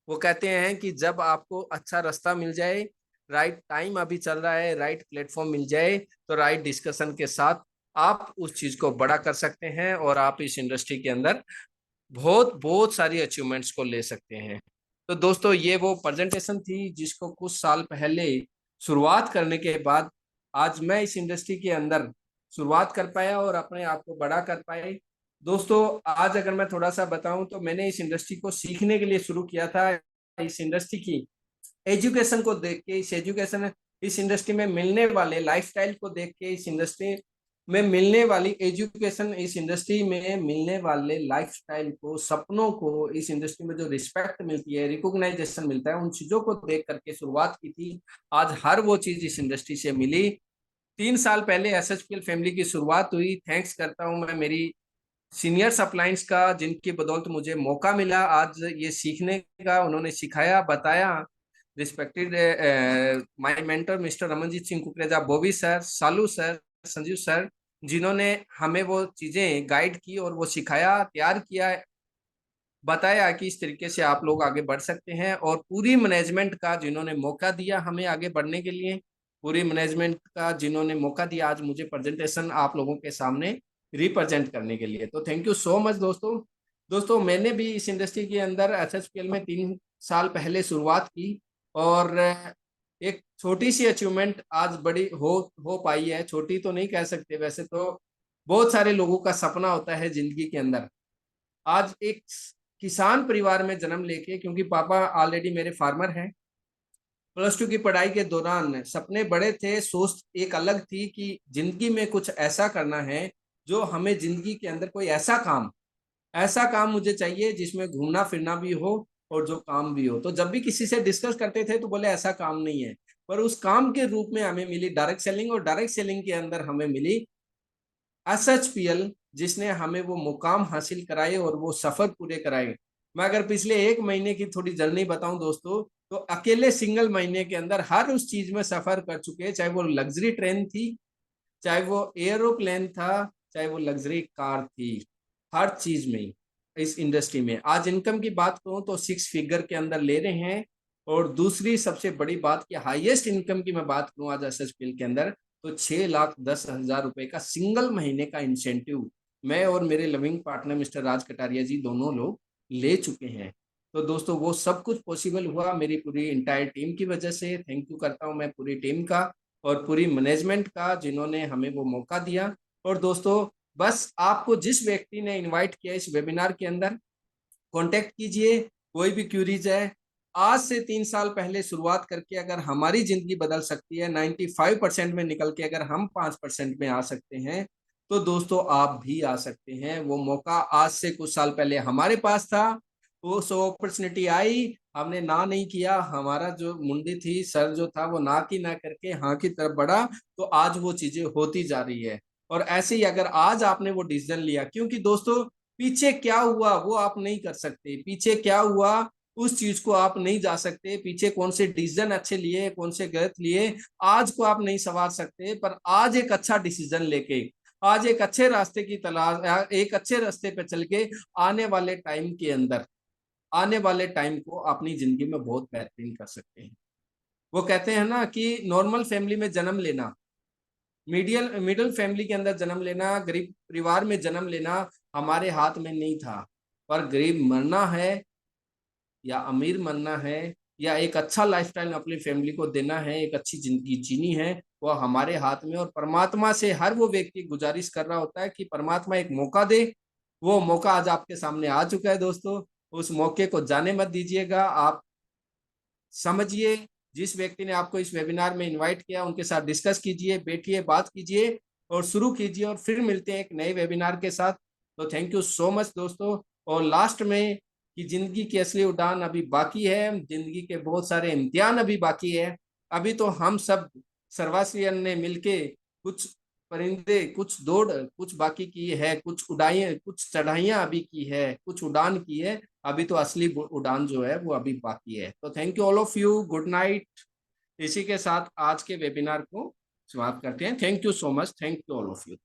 वो कहते हैं कि जब आपको अच्छा रास्ता मिल जाए, राइट टाइम अभी चल रहा है, राइट प्लेटफॉर्म मिल जाए, तो राइट डिस्कशन के साथ आप उस चीज को बड़ा कर सकते हैं, और आप इस इंडस्ट्री के अंदर बहुत बहुत सारी अचीवमेंट्स को ले सकते हैं। तो दोस्तों ये वो प्रेजेंटेशन थी जिसको कुछ साल पहले शुरुआत करने के बाद आज मैं इस इंडस्ट्री के अंदर शुरुआत कर पाया और अपने आप को बड़ा कर पाए। दोस्तों आज अगर मैं थोड़ा सा बताऊं तो मैंने इस इंडस्ट्री को सीखने के लिए शुरू किया था। इस इंडस्ट्री की एजुकेशन को देख के, इस इंडस्ट्री में मिलने वाले लाइफस्टाइल को देख के, इस इंडस्ट्री में मिलने वाली एजुकेशन, इस इंडस्ट्री में मिलने वाले लाइफस्टाइल को, सपनों को, इस इंडस्ट्री में जो रिस्पेक्ट मिलती है, रिकॉग्नाइजेशन मिलता है, उन चीजों को देख करके शुरुआत की थी। आज हर वो चीज इस इंडस्ट्री से मिली। 3 साल पहले एसएचपीएल फैमिली की शुरुआत हुई। थैंक्स करता हूं मैं मेरी सीनियर सप्लायंस का, जिनकी बदौलत मुझे मौका मिला आज ये सीखने का। उन्होंने सिखाया, बताया। Respected my mentor mister Ramanjeet Singh Kukreja, Bobby sir, Salu sir, Sanjeev sir, जिन्होंने हमें वो चीजें गाइड की और वो सिखाया, तैयार किया, बताया कि इस तरीके से आप लोग आगे बढ़ सकते हैं। और पूरी मैनेजमेंट का जिन्होंने मौका दिया हमें आगे बढ़ने के लिए, पूरी मैनेजमेंट का जिन्होंने मौका दिया आज मुझे प्रेजेंटेशन आप लोगों के सामने रिप्रेजेंट करने के लिए, तो थैंक यू सो मच दोस्तों। दोस्तों मैंने भी इस इंडस्ट्री के अंदर एसएचपीएल में 3 साल पहले शुरुआत की, और एक छोटी सी अचीवमेंट आज बड़ी हो पाई है। छोटी तो नहीं कह सकते, वैसे तो बहुत सारे लोगों का सपना होता है जिंदगी के अंदर। आज एक किसान परिवार में जन्म लेके, क्योंकि पापा ऑलरेडी मेरे फार्मर हैं, +2 की पढ़ाई के दौरान सपने बड़े थे, सोच एक अलग थी कि जिंदगी में कुछ ऐसा करना है, जो हमें जिंदगी के अंदर कोई ऐसा काम मुझे चाहिए जिसमें घूमना फिरना भी हो और जो काम भी हो। तो जब भी किसी से डिस्कस करते थे तो बोले ऐसा काम नहीं है, पर उस काम के रूप में हमें मिली डायरेक्ट सेलिंग, और डायरेक्ट सेलिंग के अंदर हमें मिली एसएचपीएल, जिसने हमें वो मुकाम हासिल कराए और वो सफर पूरे कराए। मैं अगर पिछले 1 महीने की थोड़ी जर्नी बताऊं दोस्तों, तो अकेले सिंगल महीने के अंदर हर उस चीज में सफर कर चुके हैं, चाहे वो लग्जरी ट्रेन थी, चाहे वो एरोप्लेन था, चाहे वो लग्जरी कार थी, हर चीज में इस इंडस्ट्री में आज इनकम की बात करूं तो 6 फिगर के अंदर ले रहे हैं। और दूसरी सबसे बड़ी बात कि हाईएस्ट इनकम की मैं बात करूं आज एसएचपीएल के अंदर, तो 6,10,000 रुपए का सिंगल महीने का इंसेंटिव मैं और मेरे लविंग पार्टनर मिस्टर राज कटारिया जी दोनों लोग ले चुके हैं। तो दोस्तों वो सब कुछ पॉसिबल हुआ मेरी पूरी इंटायर टीम की वजह से। थैंक यू करता हूं मैं पूरी टीम का और पूरी मैनेजमेंट का जिन्होंने हमें वो मौका दिया। और दोस्तों बस आपको जिस व्यक्ति ने इनवाइट किया इस वेबिनार के अंदर, कांटेक्ट कीजिए, कोई भी क्यूरीज है। आज से 3 साल पहले शुरुआत करके अगर हमारी जिंदगी बदल सकती है, 95% में निकल के अगर हम 5% में आ सकते हैं, तो दोस्तों आप भी आ सकते हैं। वो मौका आज से कुछ साल पहले हमारे पास था, वो सो अपॉर्चुनिटी आई, हमने ना नहीं किया, हमारा जो मुंडी थी, सर जो था वो ना की ना करके हाँ की तरफ बढ़ा, तो आज वो चीजें होती जा रही है। और ऐसे ही अगर आज आपने वो डिसीजन लिया, क्योंकि दोस्तों पीछे क्या हुआ वो आप नहीं कर सकते, पीछे क्या हुआ उस चीज को आप नहीं जा सकते, पीछे कौन से डिसीजन अच्छे लिए कौन से गलत लिए आज को आप नहीं संवार सकते, पर आज एक अच्छा डिसीजन लेके, आज एक अच्छे रास्ते की तलाश, एक अच्छे रास्ते पे चल के आने वाले टाइम के अंदर, आने वाले टाइम को अपनी जिंदगी में बहुत बेहतरीन कर सकते हैं। वो कहते हैं ना कि नॉर्मल फैमिली में जन्म लेना, मिडिल फैमिली के अंदर जन्म लेना, गरीब परिवार में जन्म लेना हमारे हाथ में नहीं था, पर गरीब मरना है या अमीर मरना है या एक अच्छा लाइफस्टाइल अपनी फैमिली को देना है, एक अच्छी जिंदगी जीनी है, वो हमारे हाथ में। और परमात्मा से हर वो व्यक्ति गुजारिश कर रहा होता है कि परमात्मा एक मौका दे। वो मौका आज आपके सामने आ चुका है दोस्तों, उस मौके को जाने मत दीजिएगा। आप समझिए, जिस व्यक्ति ने आपको इस वेबिनार में इनवाइट किया उनके साथ डिस्कस कीजिए, बैठिए, बात कीजिए और शुरू कीजिए, और फिर मिलते हैं एक नए वेबिनार के साथ। तो थैंक यू सो मच दोस्तों। और लास्ट में कि जिंदगी की असली उड़ान अभी बाकी है, जिंदगी के बहुत सारे इम्तिहान अभी बाकी है। अभी तो हम सब सर्वाश्रियन ने मिलके कुछ परिंदे, कुछ दौड़ कुछ बाकी की है, कुछ उड़ाइयाँ कुछ चढ़ाइयाँ अभी की है, कुछ उड़ान की है, अभी तो असली उड़ान जो है वो अभी बाकी है। तो thank you all of you, good night. इसी के साथ आज के वेबिनार को समाप्त करते हैं। Thank you so much, thank you all of you.